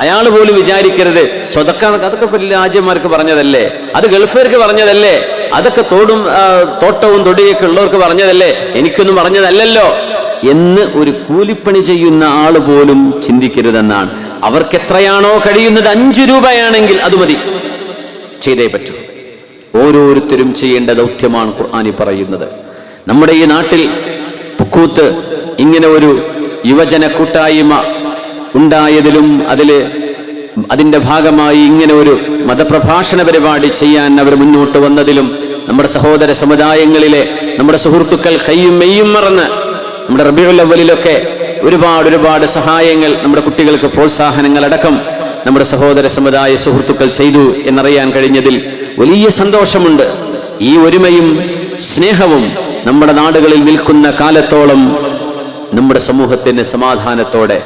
അയാൾ പോലും വിചാരിക്കരുത് സ്വതക്ക അതൊക്കെ വലിയ രാജ്യന്മാർക്ക് പറഞ്ഞതല്ലേ, അത് ഗൾഫുകാർക്ക് പറഞ്ഞതല്ലേ, അതൊക്കെ തോട്ടവും തൊടിയൊക്കെ ഉള്ളവർക്ക് പറഞ്ഞതല്ലേ, എനിക്കൊന്നും പറഞ്ഞതല്ലല്ലോ എന്ന് ഒരു കൂലിപ്പണി ചെയ്യുന്ന ആള് പോലും ചിന്തിക്കരുതെന്നാണ്. അവർക്ക് എത്രയാണോ കഴിയുന്നത്, 5 രൂപയാണെങ്കിൽ അത് മതി, ചെയ്തേ പറ്റൂ. ഓരോരുത്തരും ചെയ്യേണ്ട ദൗത്യമാണ് ഖുർആനി പറയുന്നത്. നമ്മുടെ ഈ നാട്ടിൽ പുക്കൂത്ത് ഇങ്ങനെ ഒരു യുവജന കൂട്ടായ്മ ഉണ്ടായതിലും അതിന്റെ ഭാഗമായി ഇങ്ങനെ ഒരു മതപ്രഭാഷണ പരിപാടി ചെയ്യാൻ അവർ മുന്നോട്ട് വന്നതിലും നമ്മുടെ സഹോദര സമുദായങ്ങളിലെ നമ്മുടെ സുഹൃത്തുക്കൾ കയ്യും മെയ്യും മറന്ന് നമ്മുടെ റബീഉൽ അവ്വലിലൊക്കെ ഒരുപാട് സഹായങ്ങൾ, നമ്മുടെ കുട്ടികൾക്ക് പ്രോത്സാഹനങ്ങൾ അടക്കം നമ്മുടെ സഹോദര സമുദായ സുഹൃത്തുക്കൾ ചെയ്തു എന്നറിയാൻ കഴിഞ്ഞതിൽ വലിയ സന്തോഷമുണ്ട്. ഈ ഒരുമയും സ്നേഹവും നമ്മുടെ നാടുകളിൽ നിൽക്കുന്ന കാലത്തോളം നമ്മുടെ സമൂഹത്തിന് സമാധാനത്തോടെ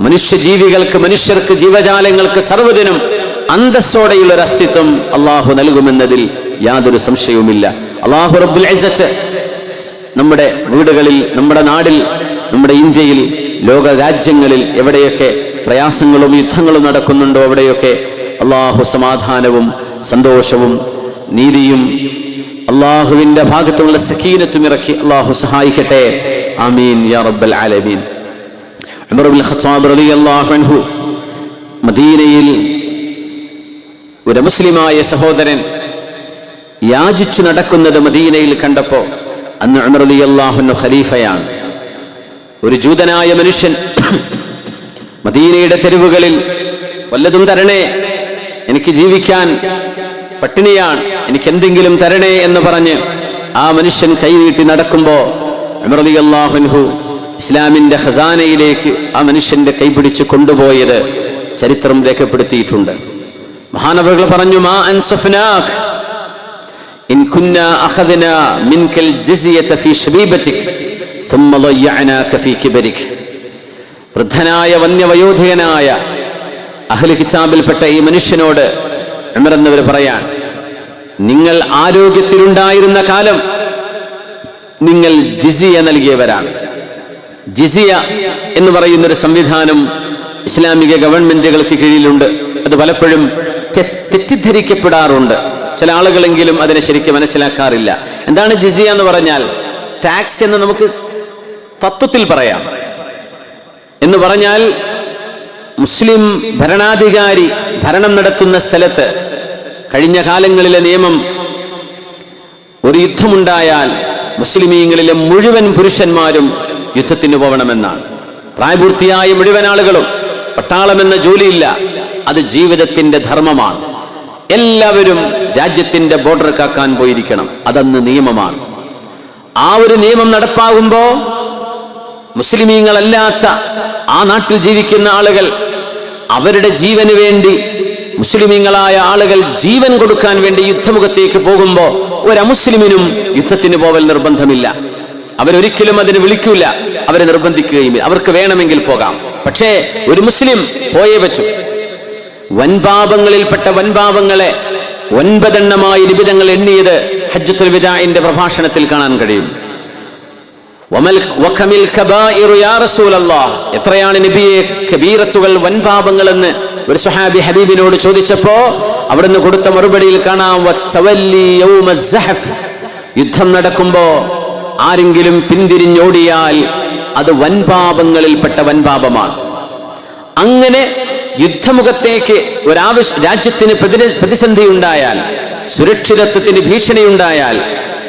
മനുഷ്യർക്ക് ജീവജാലങ്ങൾക്ക് സർവ്വതിനും അന്തസ്സോടെയുള്ള ഒരു അസ്തിത്വം അള്ളാഹു നൽകുമെന്നതിൽ യാതൊരു സംശയവുമില്ല. അള്ളാഹു റബ്ബുൽ ഇസ്സത്ത് നമ്മുടെ വീടുകളിൽ, നമ്മുടെ നാടിൽ, നമ്മുടെ ഇന്ത്യയിൽ, ലോക രാജ്യങ്ങളിൽ എവിടെയൊക്കെ പ്രയാസങ്ങളും യുദ്ധങ്ങളും നടക്കുന്നുണ്ടോ അവിടെയൊക്കെ അള്ളാഹു സമാധാനവും സന്തോഷവും നീതിയും അള്ളാഹുവിന്റെ ഭാഗത്തുള്ള സക്കീനത്തും ഇറക്കി അള്ളാഹു സഹായിക്കട്ടെ. ആമീൻ യാ റബ്ബൽ ആലമീൻ. ഉമർ ഇബ്നുൽ ഖത്താബ് റളിയല്ലാഹു അൻഹു മദീനയിൽ ഒരു മുസ്ലിമായ സഹോദരൻ യാചിച്ചു നടക്കുന്നത് മദീനയിൽ കണ്ടപ്പോൾ, അന്ന് ഉമർ റളിയല്ലാഹു അൻഹു ഖലീഫയാണ്. ഒരു ജൂതനായ മനുഷ്യൻ മദീനയുടെ തെരുവുകളിൽ വല്ലതും തരണേ, എനിക്ക് ജീവിക്കാൻ പട്ടിണിയാണ്, എനിക്ക് എന്തെങ്കിലും തരണേ എന്ന് പറഞ്ഞ് ആ മനുഷ്യൻ കൈനീട്ടി നടക്കുമ്പോ ഉമർ റളിയല്ലാഹു അൻഹു ഇസ്ലാമിന്റെ ഖസാനയിലേക്ക് ആ മനുഷ്യന്റെ കൈപിടിച്ച് കൊണ്ടുപോയത് ചരിത്രം രേഖപ്പെടുത്തിയിട്ടുണ്ട്. മഹാനവറുകൾ പറഞ്ഞു, മാ അൻസഫ്നാക് ഇൻ കുന്നാ അഖദ്നാ മിൻകൽ ജിസിയത ഫീ ശബീബതിക് ثم ضيعناك في كبرك. വൃദ്ധനായ വന്യവയോധികനായ അഹ്ലു കിതാബിൽപ്പെട്ട ഈ മനുഷ്യനോട് ഉമർ എന്നവർ പറയാൻ, നിങ്ങൾ ആരോഗ്യത്തിലുണ്ടായിരുന്ന കാലം നിങ്ങൾ ജിസിയ നൽകിയവരാണ്. ജിസിയ എന്ന് പറയുന്നൊരു സംവിധാനം ഇസ്ലാമിക ഗവൺമെന്റുകൾക്ക് കീഴിലുണ്ട്. അത് പലപ്പോഴും തെറ്റിദ്ധരിക്കപ്പെടാറുണ്ട്. ചില ആളുകളെങ്കിലും അതിനെ ശരിക്കും മനസ്സിലാക്കാറില്ല. എന്താണ് ജിസിയ എന്ന് പറഞ്ഞാൽ? ടാക്സ് എന്ന് നമുക്ക് തത്വത്തിൽ പറയാം. എന്ന് പറഞ്ഞാൽ മുസ്ലിം ഭരണാധികാരി ഭരണം നടത്തുന്ന സ്ഥലത്ത് കഴിഞ്ഞ കാലങ്ങളിലെ നിയമം, ഒരു യുദ്ധമുണ്ടായാൽ മുസ്ലിമീങ്ങളിലെ മുഴുവൻ പുരുഷന്മാരും യുദ്ധത്തിന് പോകണമെന്നാണ്. പ്രായപൂർത്തിയായ മുഴുവൻ ആളുകളും. പട്ടാളമെന്ന ജോലിയില്ല, അത് ജീവിതത്തിന്റെ ധർമ്മമാണ്. എല്ലാവരും രാജ്യത്തിന്റെ ബോർഡർ കാക്കാൻ പോയിരിക്കണം, അതന്ന് നിയമമാണ്. ആ ഒരു നിയമം നടപ്പാകുമ്പോ മുസ്ലിമീങ്ങളല്ലാത്ത ആ നാട്ടിൽ ജീവിക്കുന്ന ആളുകൾ അവരുടെ ജീവന് വേണ്ടി, മുസ്ലിമീങ്ങളായ ആളുകൾ ജീവൻ കൊടുക്കാൻ വേണ്ടി യുദ്ധമുഖത്തേക്ക് പോകുമ്പോ ഒരു അമുസ്ലിമിനും യുദ്ധത്തിന് പോവൽ നിർബന്ധമില്ല. അവരൊരിക്കലും അതിന് വിളിക്കൂല, അവരെ നിർബന്ധിക്കുകയും. അവർക്ക് വേണമെങ്കിൽ പോകാം. പക്ഷേ ഒരു മുസ്ലിം പോയേ വെച്ചു. വൻപാപങ്ങളിൽപ്പെട്ട വൻപാപങ്ങളെ 9 എണ്ണമായി നിബിധങ്ങൾ എണ്ണിയത് ഹജ്ജത്തുൽ വിദാഇന്റെ പ്രഭാഷണത്തിൽ കാണാൻ കഴിയും. എത്രയാണ് നബിയെ കബീറത്തുകൾ, വൻപാപങ്ങൾ എന്ന് ഒരു സ്വഹാബി ഹബീബിനോട് ചോദിച്ചപ്പോ അവിടുന്ന് കൊടുത്ത മറുപടിയിൽ കാണാം, യുദ്ധം നടക്കുമ്പോ ആരെങ്കിലും പിന്തിരിഞ്ഞോടിയാൽ അത് വൻപാപങ്ങളിൽപ്പെട്ട വൻപാപമാണ്. അങ്ങനെ യുദ്ധമുഖത്തേക്ക് രാജ്യത്തിന് പ്രതിസന്ധി ഉണ്ടായാൽ, സുരക്ഷിതത്വത്തിന് ഭീഷണിയുണ്ടായാൽ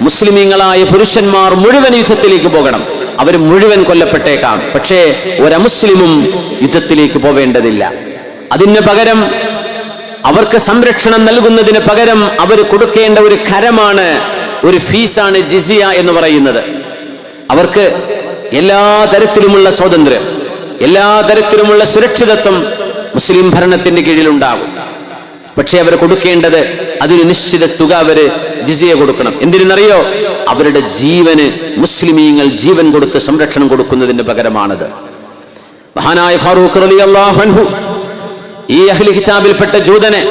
മുസ്ലിമീങ്ങളായ പുരുഷന്മാർ മുഴുവൻ യുദ്ധത്തിലേക്ക് പോകണം. അവർ മുഴുവൻ കൊല്ലപ്പെട്ടേക്കാം. പക്ഷേ ഒരമുസ്ലിമും യുദ്ധത്തിലേക്ക് പോവേണ്ടതില്ല. അതിന് പകരം അവർക്ക് സംരക്ഷണം നൽകുന്നതിന് പകരം അവർ കൊടുക്കേണ്ട ഒരു കരമാണ്, ഒരു ഫീസാണ് ജിസിയ എന്ന് പറയുന്നത്. അവർക്ക് എല്ലാ തരത്തിലുമുള്ള സ്വാതന്ത്ര്യം, എല്ലാ തരത്തിലുമുള്ള സുരക്ഷിതത്വം മുസ്ലിം ഭരണത്തിന്റെ കീഴിലുണ്ടാകും. പക്ഷെ അവർ കൊടുക്കേണ്ടത് അതിന് നിശ്ചിത തുക അവര് ജിസിയ കൊടുക്കണം. എന്തിനെന്നറിയോ? അവരുടെ ജീവന് മുസ്ലിമീങ്ങൾ ജീവൻ കൊടുത്ത് സംരക്ഷണം കൊടുക്കുന്നതിന്റെ പകരമാണത്. മഹാനായ ഫാറൂഖ് റളിയല്ലാഹു അൻഹു ഈ അഹ്ലി കിതാബിൽപ്പെട്ട ജൂതനെ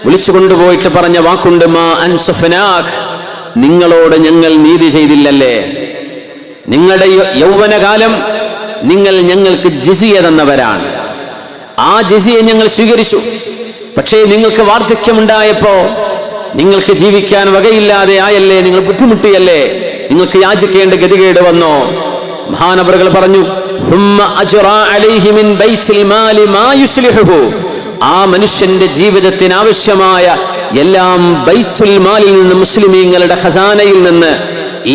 വിളിച്ചു കൊണ്ടുപോയിട്ട് പറഞ്ഞ വാക്കുണ്ട്, മാ അൻസഫനാക്, നിങ്ങളോട് ഞങ്ങൾ നീതി ചെയ്തില്ലല്ലേ? നിങ്ങളുടെ യൗവനകാലം നിങ്ങൾ ഞങ്ങൾക്ക് ജിസിയ തന്നവരാണ്. ആ ജിസിയ ഞങ്ങൾ സ്വീകരിച്ചു. പക്ഷേ നിങ്ങൾക്ക് വാർദ്ധക്യമുണ്ടായപ്പോ നിങ്ങൾക്ക് ജീവിക്കാൻ വകയില്ലാതെ ആയല്ലേ, നിങ്ങൾ ബുദ്ധിമുട്ടിയല്ലേ, നിങ്ങൾക്ക് യാചിക്കേണ്ട ഗതികേട് വന്നോ? മഹാനവറുകൾ പറഞ്ഞു, ആ മനുഷ്യന്റെ ജീവിതത്തിന് ആവശ്യമായ എല്ലാം ബൈത്തുൽ മാലിൽ നിന്ന്, മുസ്ലിമീങ്ങളുടെ ഖസാനയിൽ നിന്ന്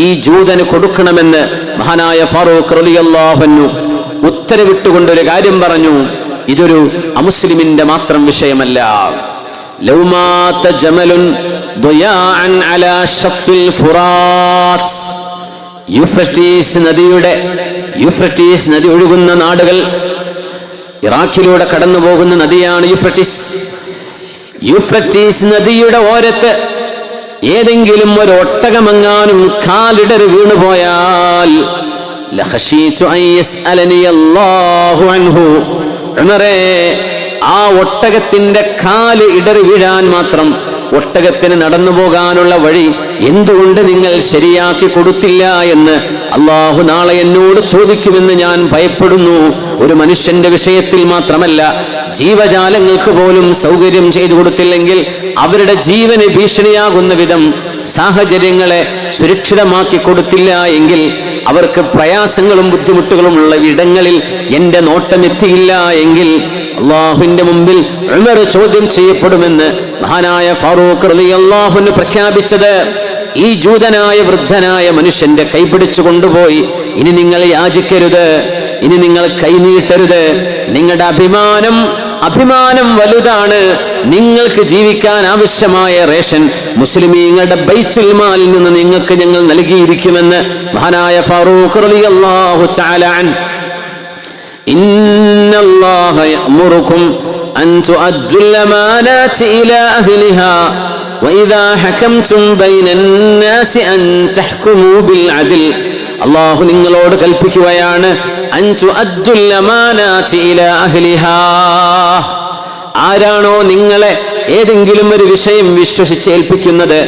ഈ ജൂതന് കൊടുക്കണമെന്ന് മഹാനായ ഫാറൂഖ് റളിയല്ലാഹു അൻഹു ഉത്തരവിട്ടുകൊണ്ടൊരു കാര്യം പറഞ്ഞു. ഇതൊരു അമുസ്ലിമിന്റെ മാത്രം വിഷയമല്ല. ലൗമാത ജമലുൻ ദുയാഅൻ അലാ ശത്തിൽ ഫുറാത്ത്, യൂഫ്രട്ടീസ് നദി ഒഴുകുന്ന നാടുകൾ, ഇറാഖിലൂടെ കടന്നു പോകുന്ന നദിയാണ് യൂഫ്രട്ടീസ് നദിയുടെ ഓരത്ത് ഏതെങ്കിലും ഒരു ഒട്ടകമെങ്ങാനും കാലിടറി വീണുപോയാൽ ലഖശീതു അൻ യസ്അലനി അല്ലാഹു അൻഹു, ഉമറേ, ആ ഒട്ടകത്തിന്റെ കാല് ഇടറി വീഴാൻ മാത്രം, ഒട്ടകത്തിന് നടന്നു പോകാനുള്ള വഴി എന്തുകൊണ്ട് നിങ്ങൾ ശരിയാക്കി കൊടുത്തില്ല എന്ന് അള്ളാഹു നാളെ എന്നോട് ചോദിക്കുമെന്ന് ഞാൻ ഭയപ്പെടുന്നു. ഒരു മനുഷ്യന്റെ വിഷയത്തിൽ മാത്രമല്ല, ജീവജാലങ്ങൾക്ക് പോലും സൗകര്യം ചെയ്തു കൊടുത്തില്ലെങ്കിൽ, അവരുടെ ജീവന് ഭീഷണിയാകുന്ന വിധം സാഹചര്യങ്ങളെ സുരക്ഷിതമാക്കി കൊടുത്തില്ല എങ്കിൽ, അവർക്ക് പ്രയാസങ്ങളും ബുദ്ധിമുട്ടുകളും ഉള്ള ഇടങ്ങളിൽ എന്റെ നോട്ടം എത്തിയില്ല എങ്കിൽ അള്ളാഹുവിന്റെ മുമ്പിൽ ഉമർ ചോദ്യം ചെയ്യപ്പെടുമെന്ന് മഹാനായ ഫാറൂഖ് റളിയല്ലാഹു അൻഹു പ്രഖ്യാപിച്ചത് ഈ ജൂതനായ വൃദ്ധനായ മനുഷ്യന്റെ കൈപിടിച്ചു കൊണ്ടുപോയി, ഇനി നിങ്ങൾ യാചിക്കരുത്, ഇനി നിങ്ങൾ കൈനീട്ടരുത്, നിങ്ങളുടെ അഭിമാനം വലുതാണ്, നിങ്ങൾക്ക് ജീവിക്കാൻ ആവശ്യമായ റേഷൻ മുസ്ലിമീങ്ങളുടെ ബൈത്തുൽ മാലിൽ നിന്ന് നിങ്ങൾക്ക് ഞങ്ങൾ നൽകിയിരിക്കുമെന്ന് മഹാനായ ഫാറൂഖ് റളിയല്ലാഹു തആല അൻഹു. ഇന്നല്ലാഹ യഅ്മുറുകും അൻ തുഅദ്ദുൽ അമാനാതി ഇലാ അഹ്ലിഹാ വഇദാ ഹകംതും ബൈനന്നാസി അൻ തഹ്കുമൂ ബിൽ അദ്ൽ. അല്ലാഹു നിങ്ങളോട് കൽപ്പിക്കുകയാണ്, അൻ തുഅദ്ദുൽ അമാനാതി ഇലാ അഹ്ലിഹാ. ആരാണോ നിങ്ങളെ ഏതെങ്കിലും ഒരു വിഷയം വിശ്വസിച്ചേൽപ്പിക്കുന്നത്,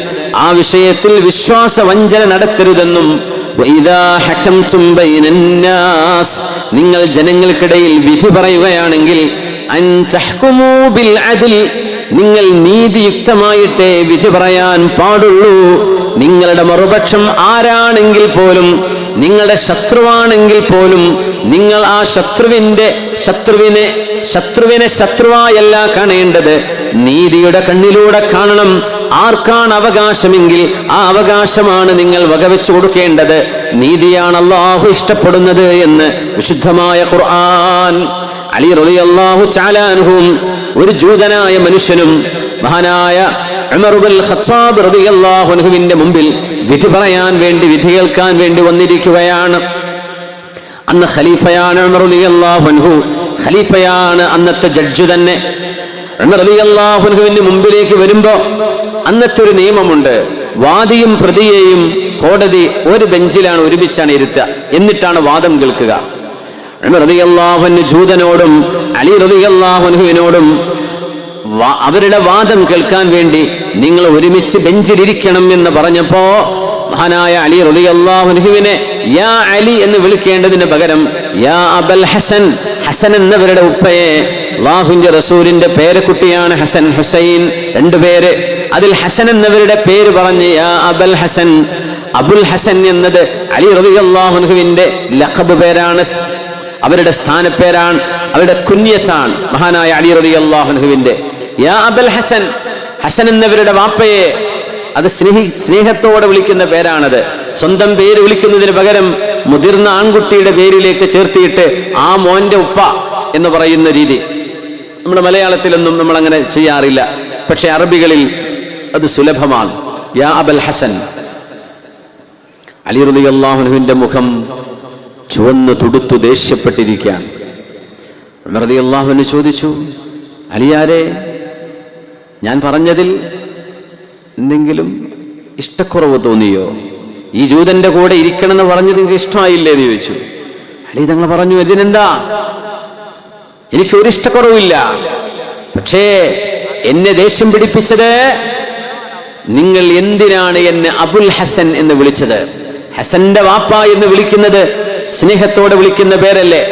ആ വിഷയത്തിൽ വിശ്വാസവഞ്ചന നടത്തരുതെന്നും, നിങ്ങൾ ജനങ്ങൾക്കിടയിൽ വിധി പറയുകയാണെങ്കിൽ, നിങ്ങൾ നീതിയുക്തമായിട്ടേ വിധി പറയാൻ പാടുള്ളൂ. നിങ്ങളുടെ മറുപക്ഷം ആരാണെങ്കിൽ പോലും, നിങ്ങളുടെ ശത്രുവാണെങ്കിൽ പോലും, നിങ്ങൾ ആ ശത്രുവിനെ ശത്രുവായല്ല കാണേണ്ടത്, നീതിയുടെ കണ്ണിലൂടെ കാണണം. ആർക്കാണ് അവകാശമെങ്കിൽ ആ അവകാശമാണ് നിങ്ങൾ വകവെച്ചു കൊടുക്കേണ്ടത്. നീതിയാണ് അല്ലാഹു ഇഷ്ടപ്പെടുന്നത് എന്ന് വിശുദ്ധമായ ഖുർആൻ. അലി റളിയല്ലാഹു തആല അൻഹും ഒരു ജൂതനായ മനുഷ്യനും മഹാനായ ഉമർ ഇബ്നുൽ ഖത്താബ് റളിയല്ലാഹു അൻഹുവിന്റെ മുമ്പിൽ വിധി പറയാൻ വേണ്ടി, വിധി കേൾക്കാൻ വേണ്ടി വന്നിരിക്കുകയാണ്. അന്ന് ഖലീഫയാണ് ഉമർ റളിയല്ലാഹു അൻഹു, ഖലീഫയാണ് അന്നത്തെ ജഡ്ജ് തന്നെ. ഉമർ റളിയല്ലാഹു അൻഹുവിന്റെ മുമ്പിലേക്ക് വരുമ്പോ അന്നത്തെ ഒരു നിയമമുണ്ട്, വാദിയും പ്രതിയെയും കോടതി ഒരു ബെഞ്ചിലാണ് ഒരുമിച്ചാണ് ഇരുത്തുക, എന്നിട്ടാണ് വാദം കേൾക്കുക. ഉമർ റളിയല്ലാഹു അൻഹു ജൂതനോടും അലി റളിയല്ലാഹു അൻഹുവിനോടും അവരുടെ വാദം കേൾക്കാൻ വേണ്ടി നിങ്ങൾ ഒരുമിച്ച് ബെഞ്ചിലിരിക്കണം എന്ന് പറഞ്ഞപ്പോ മഹാനായ അലി റളിയല്ലാഹു അൻഹുവിനെ യാ അലി എന്ന് വിളിക്കേണ്ടതിന് പകരം യാ അബൽ ഹസൻ, ഹസൻ എന്നവരുടെ ഉപ്പയെ, അല്ലാഹുവിന്റെ റസൂലിന്റെ പേരക്കുട്ടിയാണ് ഹസൻ, ഹുസൈൻ, രണ്ടുപേര്. അതിൽ ഹസൻ എന്നവരുടെ പേര് പറഞ്ഞ് യാ അബൽ ഹസൻ. അബുൽ ഹസൻ എന്നത് അലി റളിയല്ലാഹു അൻഹുവിന്റെ ലഖബ് പേരാണ്, അവരുടെ സ്ഥാനപ്പേരാണ്, അവരുടെ കുഞ്ഞത്താണ് മഹാനായ അലി റളിയല്ലാഹു അൻഹുവിന്റെ. യാ അബൽ ഹസൻ, ഹസൻ എന്നവരുടെ വാപ്പയെ, അത് സ്നേഹത്തോടെ വിളിക്കുന്ന പേരാണത്. സ്വന്തം പേര് വിളിക്കുന്നതിന് പകരം മുതിർന്ന ആൺകുട്ടിയുടെ പേരിലേക്ക് ചേർത്തിയിട്ട് ആ മോന്റെ ഉപ്പ എന്ന് പറയുന്ന രീതി നമ്മുടെ മലയാളത്തിലൊന്നും നമ്മൾ അങ്ങനെ ചെയ്യാറില്ല, പക്ഷെ അറബികളിൽ അത് സുലഭമാണ്. യാ അബൽ ഹസൻ. അലി റളിയല്ലാഹു അൻഹുവിന്റെ മുഖം ചുവന്നു തുടുത്തു ദേഷ്യപ്പെട്ടിരിക്കുകയാണ്. ഉമർ റളിയല്ലാഹു അൻഹു ചോദിച്ചു, അലിയാരെ, ഞാൻ പറഞ്ഞതിൽ എന്തെങ്കിലും ഇഷ്ടക്കുറവ് തോന്നിയോ? ഈ ജൂതന്റെ കൂടെ ഇരിക്കണമെന്ന് പറഞ്ഞത് നിങ്ങൾക്ക് ഇഷ്ടമായില്ലേ എന്ന് ചോദിച്ചു. അലി തങ്ങൾ പറഞ്ഞു, ഇതിനെന്താ, എനിക്കൊരു ഇഷ്ടക്കുറവില്ല. പക്ഷേ എന്നെ ദേഷ്യം പിടിപ്പിച്ചത് നിങ്ങൾ എന്തിനാണ് എന്നെ അബുൽ ഹസൻ എന്ന് വിളിച്ചത്? ഹസന്റെ വാപ്പ എന്ന് വിളിക്കുന്നത് സ്നേഹത്തോടെ വിളിക്കുന്ന പേരല്ലേ?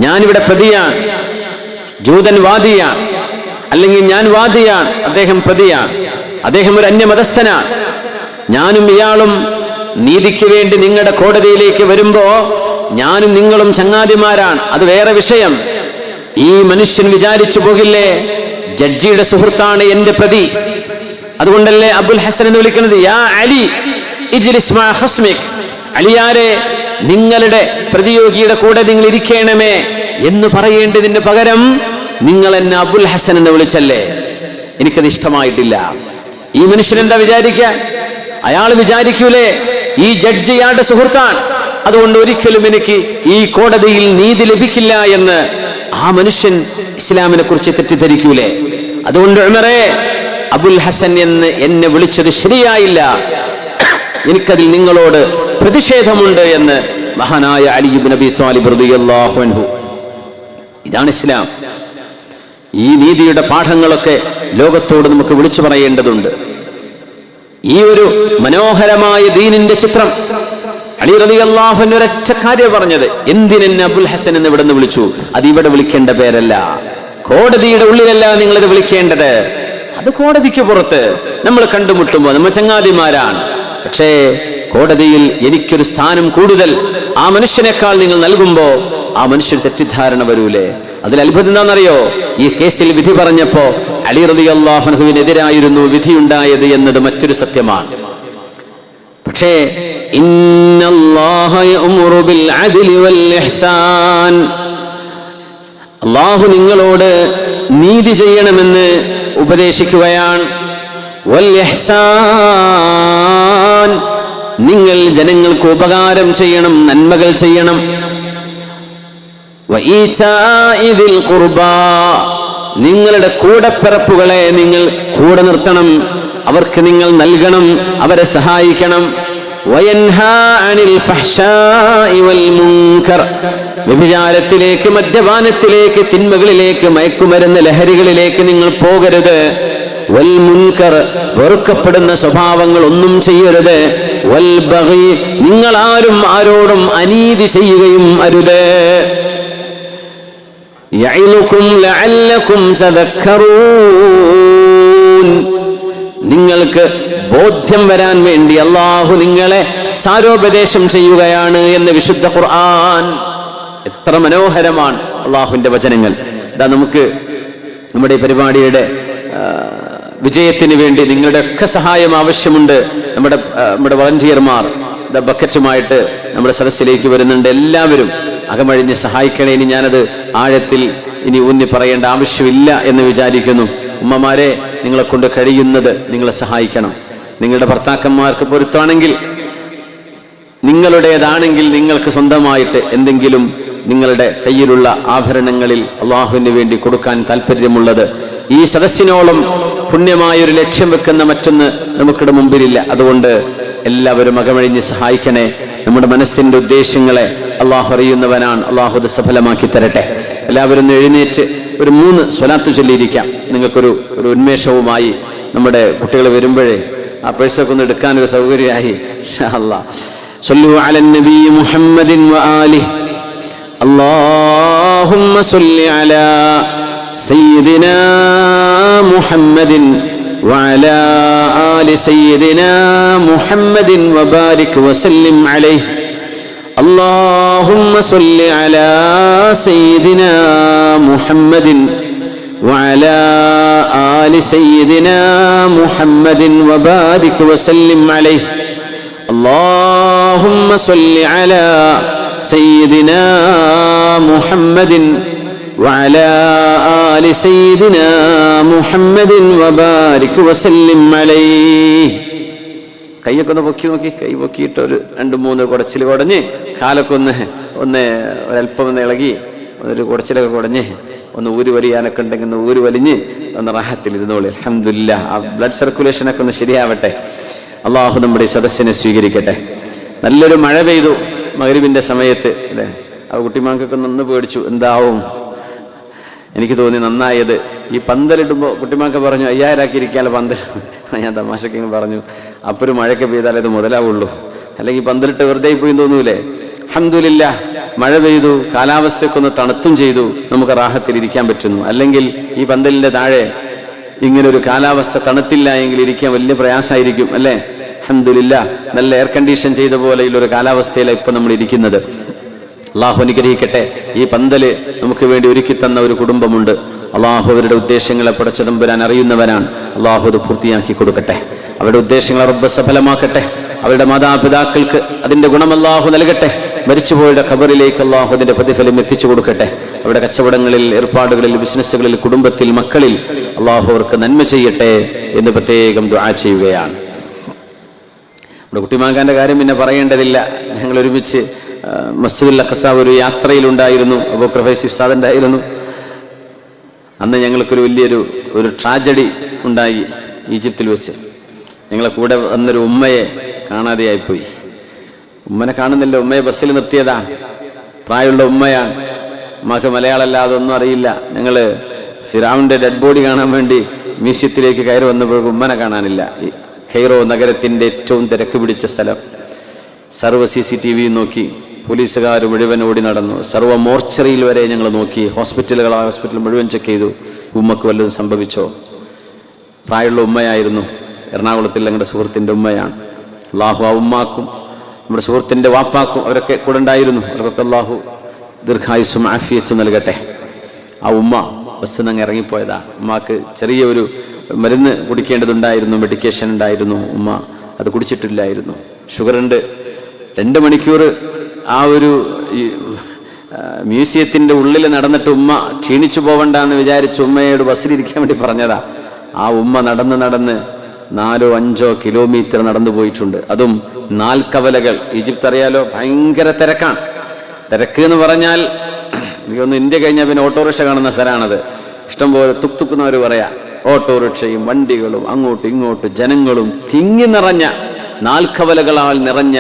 ഞാനിവിടെ പ്രതിയാണ്, ജൂതൻ വാദിയാണ്, അല്ലെങ്കിൽ ഞാൻ വാദിയാണ്, അദ്ദേഹം പ്രതിയാണ്, അദ്ദേഹം ഒരു അന്യമതസ്ഥനാണ്. ഞാനും ഇയാളും നീതിക്ക് വേണ്ടി നിങ്ങളുടെ കോടതിയിലേക്ക് വരുമ്പോ ഞാനും നിങ്ങളും ചങ്ങാതിമാരാണ്, അത് വേറെ വിഷയം. ഈ മനുഷ്യൻ വിചാരിച്ചു പോകില്ലേ, ജഡ്ജിയുടെ സുഹൃത്താണ് എന്റെ പ്രതി, അതുകൊണ്ടല്ലേ അബുൽ ഹസൻ എന്ന് വിളിക്കുന്നത്. യാ അലി ഇജ്ലിസ് മാ ഖസ്മിക്, അലിയാരെ നിങ്ങളുടെ പ്രതിയോഗിയുടെ കൂടെ നിങ്ങൾ ഇരിക്കണമേ എന്ന് പറയേണ്ടതിന് പകരം നിങ്ങൾ എന്നെ അബുൽ ഹസൻ എന്ന് വിളിച്ചല്ലേ, എനിക്കത് ഇഷ്ടമായിട്ടില്ല. ഈ മനുഷ്യൻ എന്താ വിചാരിക്കുക? അയാൾ വിചാരിക്കൂലേ ഈ ജഡ്ജി ഇയാളുടെ സുഹൃത്താണ്, അതുകൊണ്ട് ഒരിക്കലും എനിക്ക് ഈ കോടതിയിൽ നീതി ലഭിക്കില്ല എന്ന് ആ മനുഷ്യൻ ഇസ്ലാമിനെ കുറിച്ച് തെറ്റിദ്ധരിക്കൂലേ? അതുകൊണ്ട് ഉമറേ, അബുൽ ഹസൻ എന്ന് എന്നെ വിളിച്ചത് ശരിയായില്ല, എനിക്കതിൽ നിങ്ങളോട് പ്രതിഷേധമുണ്ട് എന്ന് മഹാനായ അലി ഇബ്നു അബീ ത്വാലിബ് റളിയല്ലാഹു അൻഹു. ഇതാണ് ഇസ്ലാം. ഈ നീതിയുടെ പാഠങ്ങളൊക്കെ ലോകത്തോട് നമുക്ക് വിളിച്ചു പറയേണ്ടതുണ്ട്. ഈ ഒരു മനോഹരമായ ദീനിന്റെ ചിത്രം അലി റളിയല്ലാഹു അൻഹു ഒരൊറ്റ കാര്യം പറഞ്ഞത്, എന്തിനെന്നെ അബുൽ ഹസൻ എന്ന് ഇവിടെ നിന്ന് വിളിച്ചു? അത് ഇവിടെ വിളിക്കേണ്ട പേരല്ല, കോടതിയുടെ ഉള്ളിലല്ല നിങ്ങളിത് വിളിക്കേണ്ടത്, അത് കോടതിക്ക് പുറത്ത് നമ്മൾ കണ്ടുമുട്ടുമ്പോൾ നമ്മൾ ചങ്ങാതിമാരാണ്. പക്ഷേ കോടതിയിൽ എനിക്കൊരു സ്ഥാനം കൂടുതൽ ആ മനുഷ്യനേക്കാൾ നിങ്ങൾ നൽകുമ്പോ ആ മനുഷ്യൻ തെറ്റിദ്ധാരണ വരൂലേ? അതിൽ അത്ഭുതം എന്താണെന്നറിയോ? ഈ കേസിൽ വിധി പറഞ്ഞപ്പോ അലി റളിയല്ലാഹു അൻഹുവിനെതിരായിരുന്നു വിധിയുണ്ടായത് എന്നത് മറ്റൊരു സത്യമാണ്. പക്ഷേ ഇന്നല്ലാഹ യഅ്മുറു ബിൽ അദ്ലി വൽ ഇഹ്സാൻ, അല്ലാഹു നിങ്ങളോട് നീതി ചെയ്യണമെന്ന് ഉപദേശിക്കുകയാണ്. വൽ ഇഹ്സാൻ, നിങ്ങൾ ജനങ്ങൾക്ക് ഉപകാരം ചെയ്യണം, നന്മകൾ ചെയ്യണം. വഈതാഇ ദിൽ ഖുർബാ, നിങ്ങളുടെ കൂടപ്പിറപ്പുകളെ നിങ്ങൾ കൂടെ നിർത്തണം, അവർക്ക് നിങ്ങൾ നൽകണം, അവരെ സഹായിക്കണം. വയൻഹാ അനിൽ ഫഹ്ശാഇ വൽ മുൻകർ, വ്യഭിചാരത്തിലേക്ക്, മദ്യപാനത്തിലേക്ക്, തിന്മകളിലേക്ക്, മയക്കുമരുന്ന് ലഹരികളിലേക്ക് നിങ്ങൾ പോകരുത്. വൽ മുൻകർ, വെറുക്കപ്പെടുന്ന സ്വഭാവങ്ങൾ ഒന്നും ചെയ്യരുത്. വൽ ബഗി, നിങ്ങൾ ആരോടും അനീതി ചെയ്യുകയും അരുത്. യഇലുകും ലഅല്ലകും തദക്കറൂൻ, നിങ്ങൾക്ക് ബോധ്യം വരാൻ വേണ്ടി അല്ലാഹു നിങ്ങളെ സാരോപദേശം ചെയ്യുകയാണ് എന്ന് വിശുദ്ധ ഖുർആൻ. എത്ര മനോഹരമാണ് അല്ലാഹുവിന്റെ വചനങ്ങൾ. ഇതാ നമുക്ക് നമ്മുടെ ഈ പരിപാടിയുടെ വിജയത്തിന് വേണ്ടി നിങ്ങളുടെ ഒക്കെ സഹായം ആവശ്യമുണ്ട്. നമ്മുടെ വളണ്ടിയർമാർ ബക്കറ്റുമായിട്ട് നമ്മുടെ സദസ്സിലേക്ക് വരുന്നുണ്ട്. എല്ലാവരും അകമഴിഞ്ഞ് സഹായിക്കണേ. ഇനി ഞാനത് ആഴത്തിൽ ഇനി ഊന്നി പറയേണ്ട ആവശ്യമില്ല എന്ന് വിചാരിക്കുന്നു. ഉമ്മമാരെ, നിങ്ങളെ കൊണ്ട് കഴിയുന്നത് നിങ്ങളെ സഹായിക്കണം. നിങ്ങളുടെ ഭർത്താക്കന്മാർക്ക് പൊരുത്താണെങ്കിൽ, നിങ്ങളുടേതാണെങ്കിൽ നിങ്ങൾക്ക് സ്വന്തമായിട്ട് എന്തെങ്കിലും നിങ്ങളുടെ കയ്യിലുള്ള ആഭരണങ്ങളിൽ അള്ളാഹുവിന് വേണ്ടി കൊടുക്കാൻ താല്പര്യമുള്ളത്, ഈ സദസ്സിനോളം പുണ്യമായൊരു ലക്ഷ്യം വെക്കുന്ന മറ്റൊന്ന് നമുക്കിടെ മുമ്പിലില്ല. അതുകൊണ്ട് എല്ലാവരും അകമഴിഞ്ഞ് സഹായിക്കണേ. നമ്മുടെ മനസ്സിന്റെ ഉദ്ദേശങ്ങളെ അള്ളാഹു അറിയുന്നവനാണ്. അള്ളാഹു അത് സഫലമാക്കി തരട്ടെ. എല്ലാവരും എഴുന്നേറ്റ് ഒരു 3 സ്വലാത്ത് ചൊല്ലിയിരിക്കാം. നിങ്ങൾക്കൊരു ഉന്മേഷവുമായി നമ്മുടെ കുട്ടികൾ വരുമ്പോഴേ ആ പേഴ്സൊക്കെ ഒന്ന് എടുക്കാനൊരു സൗകര്യമായി. ഇൻഷാ അല്ലാഹ്. സ്വല്ലു അലൻ നബി മുഹമ്മദിൻ വആലിഹി. അല്ലാഹുമ്മ സ്വല്ലി അലാ സയ്യിദിനാ മുഹമ്മദിൻ وعلى آل سيدنا محمد وبارك وسلم عليه. اللهم صل على سيدنا محمد وعلى آل سيدنا محمد وبارك وسلم عليه. اللهم صل على سيدنا محمد وعلى آل سيدنا محمد وبارك وسلم عليه. കൈയൊക്കെ ഒന്ന് പൊക്കി നോക്കി. കൈ പൊക്കിയിട്ട് ഒരു 2-3 കുടച്ചിൽ കുടഞ്ഞ്, കാലൊക്കെ ഒരല്പം ഒന്ന് ഇളകി, ഒരു കുടച്ചിലൊക്കെ കുടഞ്ഞ്, ഒന്ന് ഊര് വലിയാനൊക്കെ ഉണ്ടെങ്കിൽ ഒന്ന് ഊര് വലിഞ്ഞ് ഒന്ന് റാഹത്തിൽ ഇരുന്നോളി. അൽഹംദുലില്ലാഹ്. ആ ബ്ലഡ് സർക്കുലേഷനൊക്കെ ഒന്ന് ശരിയാവട്ടെ. അള്ളാഹു നമ്മുടെ ഈ സദസ്സിനെ സ്വീകരിക്കട്ടെ. നല്ലൊരു മഴ പെയ്തു മഗ്‌രിബിന്റെ സമയത്ത് അല്ലേ? ആ കുട്ടിമാക്കൊക്കെ നിന്ന് പേടിച്ചു, എന്താവും. എനിക്ക് തോന്നി നന്നായത് ഈ പന്തലിടുമ്പോൾ കുട്ടിമാക്ക് പറഞ്ഞു 5000 ആക്കിയിരിക്കാലോ പന്തൽ. ഞാൻ തമാശക്ക് പറഞ്ഞു, അപ്പോൾ ഒരു മഴയൊക്കെ പെയ്താലേ ഇത് മുതലാവുള്ളൂ, അല്ലെങ്കിൽ പന്തലിട്ട് വെറുതെ പോയി തോന്നൂലേ. അൽഹംദുലില്ലാഹ്. മഴ പെയ്തു, കാലാവസ്ഥയൊക്കെ തണുത്തും ചെയ്തു, നമുക്ക് റാഹത്തിൽ ഇരിക്കാൻ പറ്റുന്നു. അല്ലെങ്കിൽ ഈ പന്തലിന്റെ താഴെ ഇങ്ങനൊരു കാലാവസ്ഥ തണുത്തില്ല എങ്കിൽ ഇരിക്കാൻ വലിയ പ്രയാസമായിരിക്കും അല്ലേ? അൽഹംദുലില്ലാ, നല്ല എയർ കണ്ടീഷൻ ചെയ്ത പോലെയുള്ളൊരു കാലാവസ്ഥയിലാണ് ഇപ്പം നമ്മൾ ഇരിക്കുന്നത്. അള്ളാഹു അനുഗ്രഹിക്കട്ടെ. ഈ പന്തല് നമുക്ക് വേണ്ടി ഒരുക്കി തന്ന ഒരു കുടുംബമുണ്ട്. അള്ളാഹു അവരുടെ ഉദ്ദേശങ്ങളെ പടച്ച തമ്പുരാൻ അറിയുന്നവനാണ്. അള്ളാഹു അത് പൂർത്തിയാക്കി കൊടുക്കട്ടെ. അവരുടെ ഉദ്ദേശങ്ങളെ റബ്ബ് സഫലമാക്കട്ടെ. അവരുടെ മാതാപിതാക്കൾക്ക് അതിന്റെ ഗുണം അള്ളാഹു നൽകട്ടെ. മരിച്ചുപോയുടെ ഖബറിലേക്ക് അള്ളാഹു അതിന്റെ പ്രതിഫലം എത്തിച്ചു കൊടുക്കട്ടെ. അവരുടെ കച്ചവടങ്ങളിൽ, ഏർപ്പാടുകളിൽ, ബിസിനസ്സുകളിൽ, കുടുംബത്തിൽ, മക്കളിൽ അള്ളാഹു അവർക്ക് നന്മ ചെയ്യട്ടെ എന്ന് പ്രത്യേകം ദുആ ചെയ്യുകയാണ്. നമ്മുടെ കുട്ടിമാങ്കാന്റെ കാര്യം പിന്നെ പറയേണ്ടതില്ല. ഞങ്ങൾ ഒരുമിച്ച് മസ്ജിദുൽ അഖ്സ ഒരു യാത്രയിലുണ്ടായിരുന്നു. അബൂബക്കർ ഫൈസി ഉസ്താദ് ഉണ്ടായിരുന്നു. അന്ന് ഞങ്ങൾക്കൊരു വലിയൊരു ട്രാജഡി ഉണ്ടായി ഈജിപ്തിൽ വെച്ച്. ഞങ്ങളെ കൂടെ വന്നൊരു ഉമ്മയെ കാണാതെയായിപ്പോയി. ഉമ്മനെ കാണുന്നില്ല. ഉമ്മയെ ബസ്സിൽ നിർത്തിയതാ. പ്രായമുള്ള ഉമ്മയാണ്. ഉമ്മക്ക് മലയാളമല്ലാതെ ഒന്നും അറിയില്ല. ഞങ്ങൾ ഫിറഔന്റെ ഡെഡ് ബോഡി കാണാൻ വേണ്ടി മ്യൂസിയത്തിലേക്ക് കയറി വന്നപ്പോഴേക്കും ഉമ്മനെ കാണാനില്ല. കൈറോ നഗരത്തിന്റെ ഏറ്റവും തിരക്ക് പിടിച്ച സ്ഥലം. സർവ്വ CCTV നോക്കി, പോലീസുകാർ മുഴുവൻ ഓടി നടന്നു. സർവ്വ മോർച്ചറിയിൽ വരെ ഞങ്ങൾ നോക്കി. ഹോസ്പിറ്റൽ മുഴുവൻ ചെക്ക് ചെയ്തു. ഉമ്മക്ക് വല്ലതും സംഭവിച്ചോ? പ്രായമുള്ള ഉമ്മയായിരുന്നു. എറണാകുളത്തിൽ ഞങ്ങളുടെ സുഹൃത്തിൻ്റെ ഉമ്മയാണ്. അള്ളാഹു ആ ഉമ്മാക്കും നമ്മുടെ സുഹൃത്തിൻ്റെ വാപ്പാക്കും അവരൊക്കെ കൂടെ ഉണ്ടായിരുന്നു. അവർക്കൊക്കെ അള്ളാഹു ദീർഘായുസ്സും ആഫിയത്തും നൽകട്ടെ. ആ ഉമ്മ ബസ്സിൽ നിന്ന് ഇറങ്ങിപ്പോയതാ. ഉമ്മാക്ക് ചെറിയൊരു മരുന്ന് കുടിക്കേണ്ടതുണ്ടായിരുന്നു, മെഡിക്കേഷൻ ഉണ്ടായിരുന്നു. ഉമ്മ അത് കുടിച്ചിട്ടില്ലായിരുന്നു. ഷുഗറുണ്ട്. 2 മണിക്കൂർ ആ ഒരു മ്യൂസിയത്തിൻ്റെ ഉള്ളിൽ നടന്നിട്ട് ഉമ്മ ക്ഷീണിച്ചു പോവണ്ടെന്ന് വിചാരിച്ച് ഉമ്മയോട് ബസ്സിലിരിക്കാൻ വേണ്ടി പറഞ്ഞതാ. ആ ഉമ്മ നടന്ന് 4-5 കിലോമീറ്റർ നടന്നു പോയിട്ടുണ്ട്. അതും 4 കവലകൾ. ഈജിപ്ത് അറിയാലോ, ഭയങ്കര തിരക്കാണ്. തിരക്ക് എന്ന് പറഞ്ഞാൽ എനിക്കൊന്ന് ഇന്ത്യ കഴിഞ്ഞാൽ പിന്നെ ഓട്ടോറിക്ഷ കാണുന്ന സ്ഥലമാണത്. ഇഷ്ടംപോലെ തുക്തുക്കുന്നവർ പറയാ. ഓട്ടോറിക്ഷയും വണ്ടികളും അങ്ങോട്ടും ഇങ്ങോട്ടും ജനങ്ങളും തിങ്ങി നിറഞ്ഞ 4 കവലകളാൽ നിറഞ്ഞ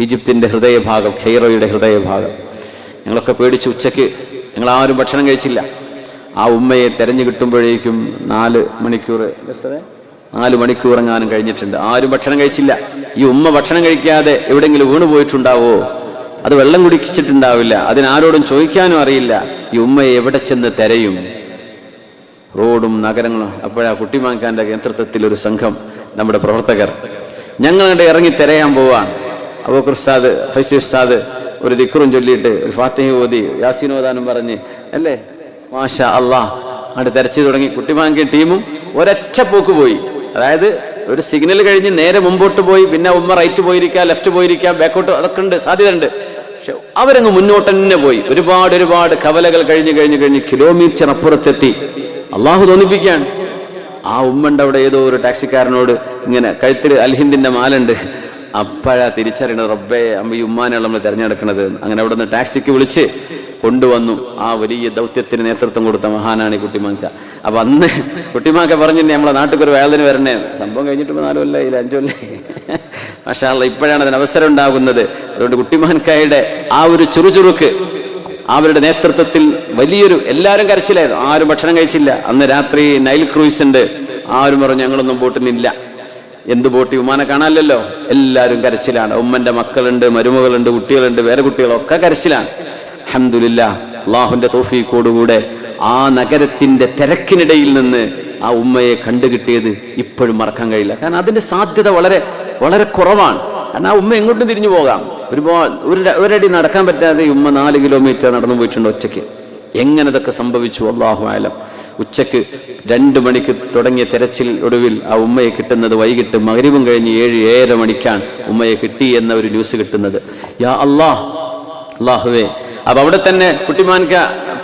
ഈജിപ്തിൻ്റെ ഹൃദയഭാഗം, ഖൈറോയുടെ ഹൃദയഭാഗം. ഞങ്ങളൊക്കെ പേടിച്ച് ഉച്ചയ്ക്ക് ഞങ്ങളാരും ഭക്ഷണം കഴിച്ചില്ല. ആ ഉമ്മയെ തെരഞ്ഞു കിട്ടുമ്പോഴേക്കും 4 മണിക്കൂർ എങ്ങാനും കഴിഞ്ഞിട്ടുണ്ട്. ആരും ഭക്ഷണം കഴിച്ചില്ല. ഈ ഉമ്മ ഭക്ഷണം കഴിക്കാതെ എവിടെയെങ്കിലും വീണു പോയിട്ടുണ്ടാവോ? അത് വെള്ളം കുടിച്ചിട്ടുണ്ടാവില്ല. അതിനാരോടും ചോദിക്കാനും അറിയില്ല. ഈ ഉമ്മയെ എവിടെ ചെന്ന് തെരയും? റോഡും നഗരങ്ങളും. അപ്പോഴാ കുട്ടിമാങ്കാന്റെ നേതൃത്വത്തിൽ ഒരു സംഘം നമ്മുടെ പ്രവർത്തകർ ഞങ്ങളുടെ ഇറങ്ങി തിരയാൻ പോവാണ്. അബൂബക്കർ ഉസ്താദ്, ഫൈസി ഉസ്താദ് ഒരു ദിക്റും ചൊല്ലിയിട്ട് ഒരു ഫാത്തിഹ ഓതി യാസീൻ ഓതാനും പറഞ്ഞ് അല്ലേ, മാഷാ അള്ളാഹ് അങ്ങോട്ട് തെരച്ചു തുടങ്ങി. കുട്ടിമാങ്ക ടീമും ഒരൊറ്റ പോക്ക് പോയി. അതായത് ഒരു സിഗ്നൽ കഴിഞ്ഞ് നേരെ മുമ്പോട്ട് പോയി. പിന്നെ ഉമ്മ റൈറ്റ് പോയിരിക്കാം, ലെഫ്റ്റ് പോയിരിക്കാം, ബാക്കോട്ട്, അതൊക്കെ ഉണ്ട്, സാധ്യത ഉണ്ട്. പക്ഷെ അവരങ്ങ് മുന്നോട്ട് തന്നെ പോയി. ഒരുപാട് കവലകൾ കഴിഞ്ഞ് കിലോമീറ്റർ അപ്പുറത്തെത്തി. അള്ളാഹു തോന്നിപ്പിക്കുകയാണ്. ആ ഉമ്മണ്ട് അവിടെ ഏതോ ഒരു ടാക്സിക്കാരനോട് ഇങ്ങനെ കഴുത്തിൽ അൽഹിന്ദിന്റെ മാലുണ്ട്. അപ്പോഴാ തിരിച്ചറിയണത്, റബ്ബേ അമ്മ ഈ ഉമ്മാനാണ് നമ്മൾ തിരഞ്ഞെടുക്കുന്നത്. അങ്ങനെ അവിടെ നിന്ന് ടാക്സിക്ക് വിളിച്ച് കൊണ്ടുവന്നു. ആ വലിയ ദൗത്യത്തിന് നേതൃത്വം കൊടുത്ത മഹാനാണ് ഈ കുട്ടിമാങ്ക. അപ്പൊ അന്ന് കുട്ടിമാങ്ക പറഞ്ഞില്ലേ, നമ്മളെ നാട്ടിൽ ഒരു വേദന വരണേ. സംഭവം കഴിഞ്ഞിട്ട് 4 കൊല്ലം 5 കൊല്ലം. മാഷാ അല്ലാഹ്, ഇപ്പോഴാണ് അതിന് അവസരം ഉണ്ടാകുന്നത്. അതുകൊണ്ട് കുട്ടിമാൻകായുടെ ആ ഒരു ചുറുചുറുക്ക്, അവരുടെ നേതൃത്വത്തിൽ വലിയൊരു, എല്ലാവരും കരച്ചിലായിരുന്നു. ആരും ഭക്ഷണം കഴിച്ചില്ല. അന്ന് രാത്രി നൈൽ ക്രൂയിസ് ഉണ്ട്. ആരും പറഞ്ഞു ഞങ്ങളൊന്നും ബോട്ടിനില്ല. എന്ത് ബോട്ട്? ഉമ്മാനെ കാണാനല്ലോ. എല്ലാവരും കരച്ചിലാണ്. ഉമ്മന്റെ മക്കളുണ്ട്, മരുമകളുണ്ട്, കുട്ടികളുണ്ട്, വേറെ കുട്ടികളൊക്കെ കരച്ചിലാണ്. അൽഹംദുലില്ലാഹ്, അള്ളാഹുവിന്റെ തൗഫീഖോടുകൂടെ ആ നഗരത്തിന്റെ തിരക്കിനിടയിൽ നിന്ന് ആ ഉമ്മയെ കണ്ടുകിട്ടിയത് ഇപ്പോഴും മറക്കാൻ കഴിയില്ല. കാരണം അതിന്റെ സാധ്യത വളരെ വളരെ കുറവാണ്. കാരണം ആ ഉമ്മ എങ്ങോട്ടും തിരിഞ്ഞു പോകാം. ഒരടി നടക്കാൻ പറ്റാതെ ഉമ്മ 4 കിലോമീറ്റർ നടന്നു പോയിട്ടുണ്ട് ഒറ്റയ്ക്ക്. എങ്ങനെ ഇതൊക്കെ സംഭവിച്ചു അല്ലാഹു അഅലം. ഉച്ചക്ക് 2 മണിക്ക് തുടങ്ങിയ തെരച്ചിൽ ഒടുവിൽ ആ ഉമ്മയെ കിട്ടുന്നത് വൈകിട്ട് മഗ്രിബും കഴിഞ്ഞ് 7-7:30 മണിക്കാണ് ഉമ്മയെ കിട്ടി എന്ന ഒരു ന്യൂസ് കിട്ടുന്നത്. യാ അല്ലാഹ്, അല്ലാഹുവേ. അപ്പൊ അവിടെ തന്നെ കുട്ടിമാൻക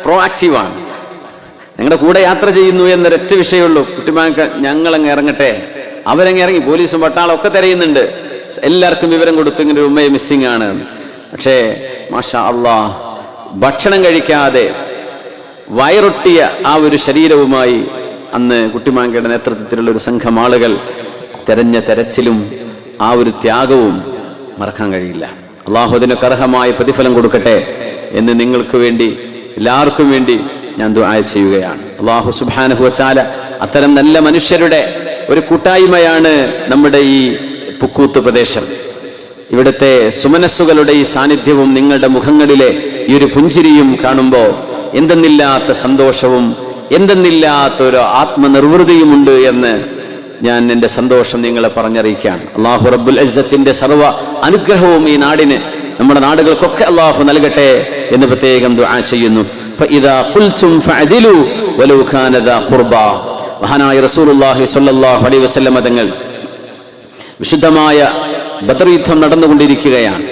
പ്രോആക്റ്റീവാണ്. ഞങ്ങളുടെ കൂടെ യാത്ര ചെയ്യുന്നു എന്നൊരൊറ്റ വിഷയമുള്ളൂ. കുട്ടിമാൻക ഞങ്ങളങ്ങ് ഇറങ്ങട്ടെ. അവരങ്ങ് ഇറങ്ങി. പോലീസും പട്ടാളം ഒക്കെ തിരയുന്നുണ്ട്. എല്ലാവർക്കും വിവരം കൊടുത്തു ഇങ്ങനെ ഒരു ഉമ്മയെ മിസ്സിംഗ് ആണ്. പക്ഷേ മാഷാ അല്ലാഹ്, ഭക്ഷണം കഴിക്കാതെ വയറൊട്ടിയ ആ ഒരു ശരീരവുമായി അന്ന് കുട്ടിമാങ്കയുടെ നേതൃത്വത്തിലുള്ള ഒരു സംഘം ആളുകൾ തെരഞ്ഞ തെരച്ചിലും ആ ഒരു ത്യാഗവും മറക്കാൻ കഴിയില്ല. അള്ളാഹു അതിനൊക്കെ അർഹമായ പ്രതിഫലം കൊടുക്കട്ടെ എന്ന് നിങ്ങൾക്ക് വേണ്ടി, എല്ലാവർക്കും വേണ്ടി ഞാൻ ദുആ ചെയ്യുകയാണ്. അള്ളാഹു സുബ്ഹാനഹു വ തആല അത്തരം നല്ല മനുഷ്യരുടെ ഒരു കൂട്ടായ്മയാണ് നമ്മുടെ ഈ പുക്കൂത്ത് പ്രദേശം. ഇവിടുത്തെ സുമനസ്സുകളുടെ ഈ സാന്നിധ്യവും നിങ്ങളുടെ മുഖങ്ങളിലെ ഈ ഒരു പുഞ്ചിരിയും കാണുമ്പോൾ എന്തെന്നില്ലാത്ത സന്തോഷവും എന്തെന്നില്ലാത്തൊരു ആത്മനിർവൃതിയുമുണ്ട് എന്ന് ഞാൻ എൻ്റെ സന്തോഷം നിങ്ങളെ പറഞ്ഞറിയിക്കുകയാണ്. അല്ലാഹു റബ്ബുൽ ഇസ്സത്തിന്റെ സർവ്വ അനുഗ്രഹവും ഈ നാടിന്, നമ്മുടെ നാടുകൾക്കൊക്കെ അല്ലാഹു നൽകട്ടെ എന്ന് പ്രത്യേകം ദുആ ചെയ്യുന്നു. ഫഇദാ ഖുൽതും ഫഅദിലു വലൗ കാന ദാ ഖുർബാ. മഹാനായ റസൂലുള്ളാഹി സ്വല്ലല്ലാഹു അലൈഹി വസല്ലം തങ്ങൾ വിശുദ്ധമായ ബദർ യുദ്ധം നടന്നുകൊണ്ടിരിക്കുകയാണ്.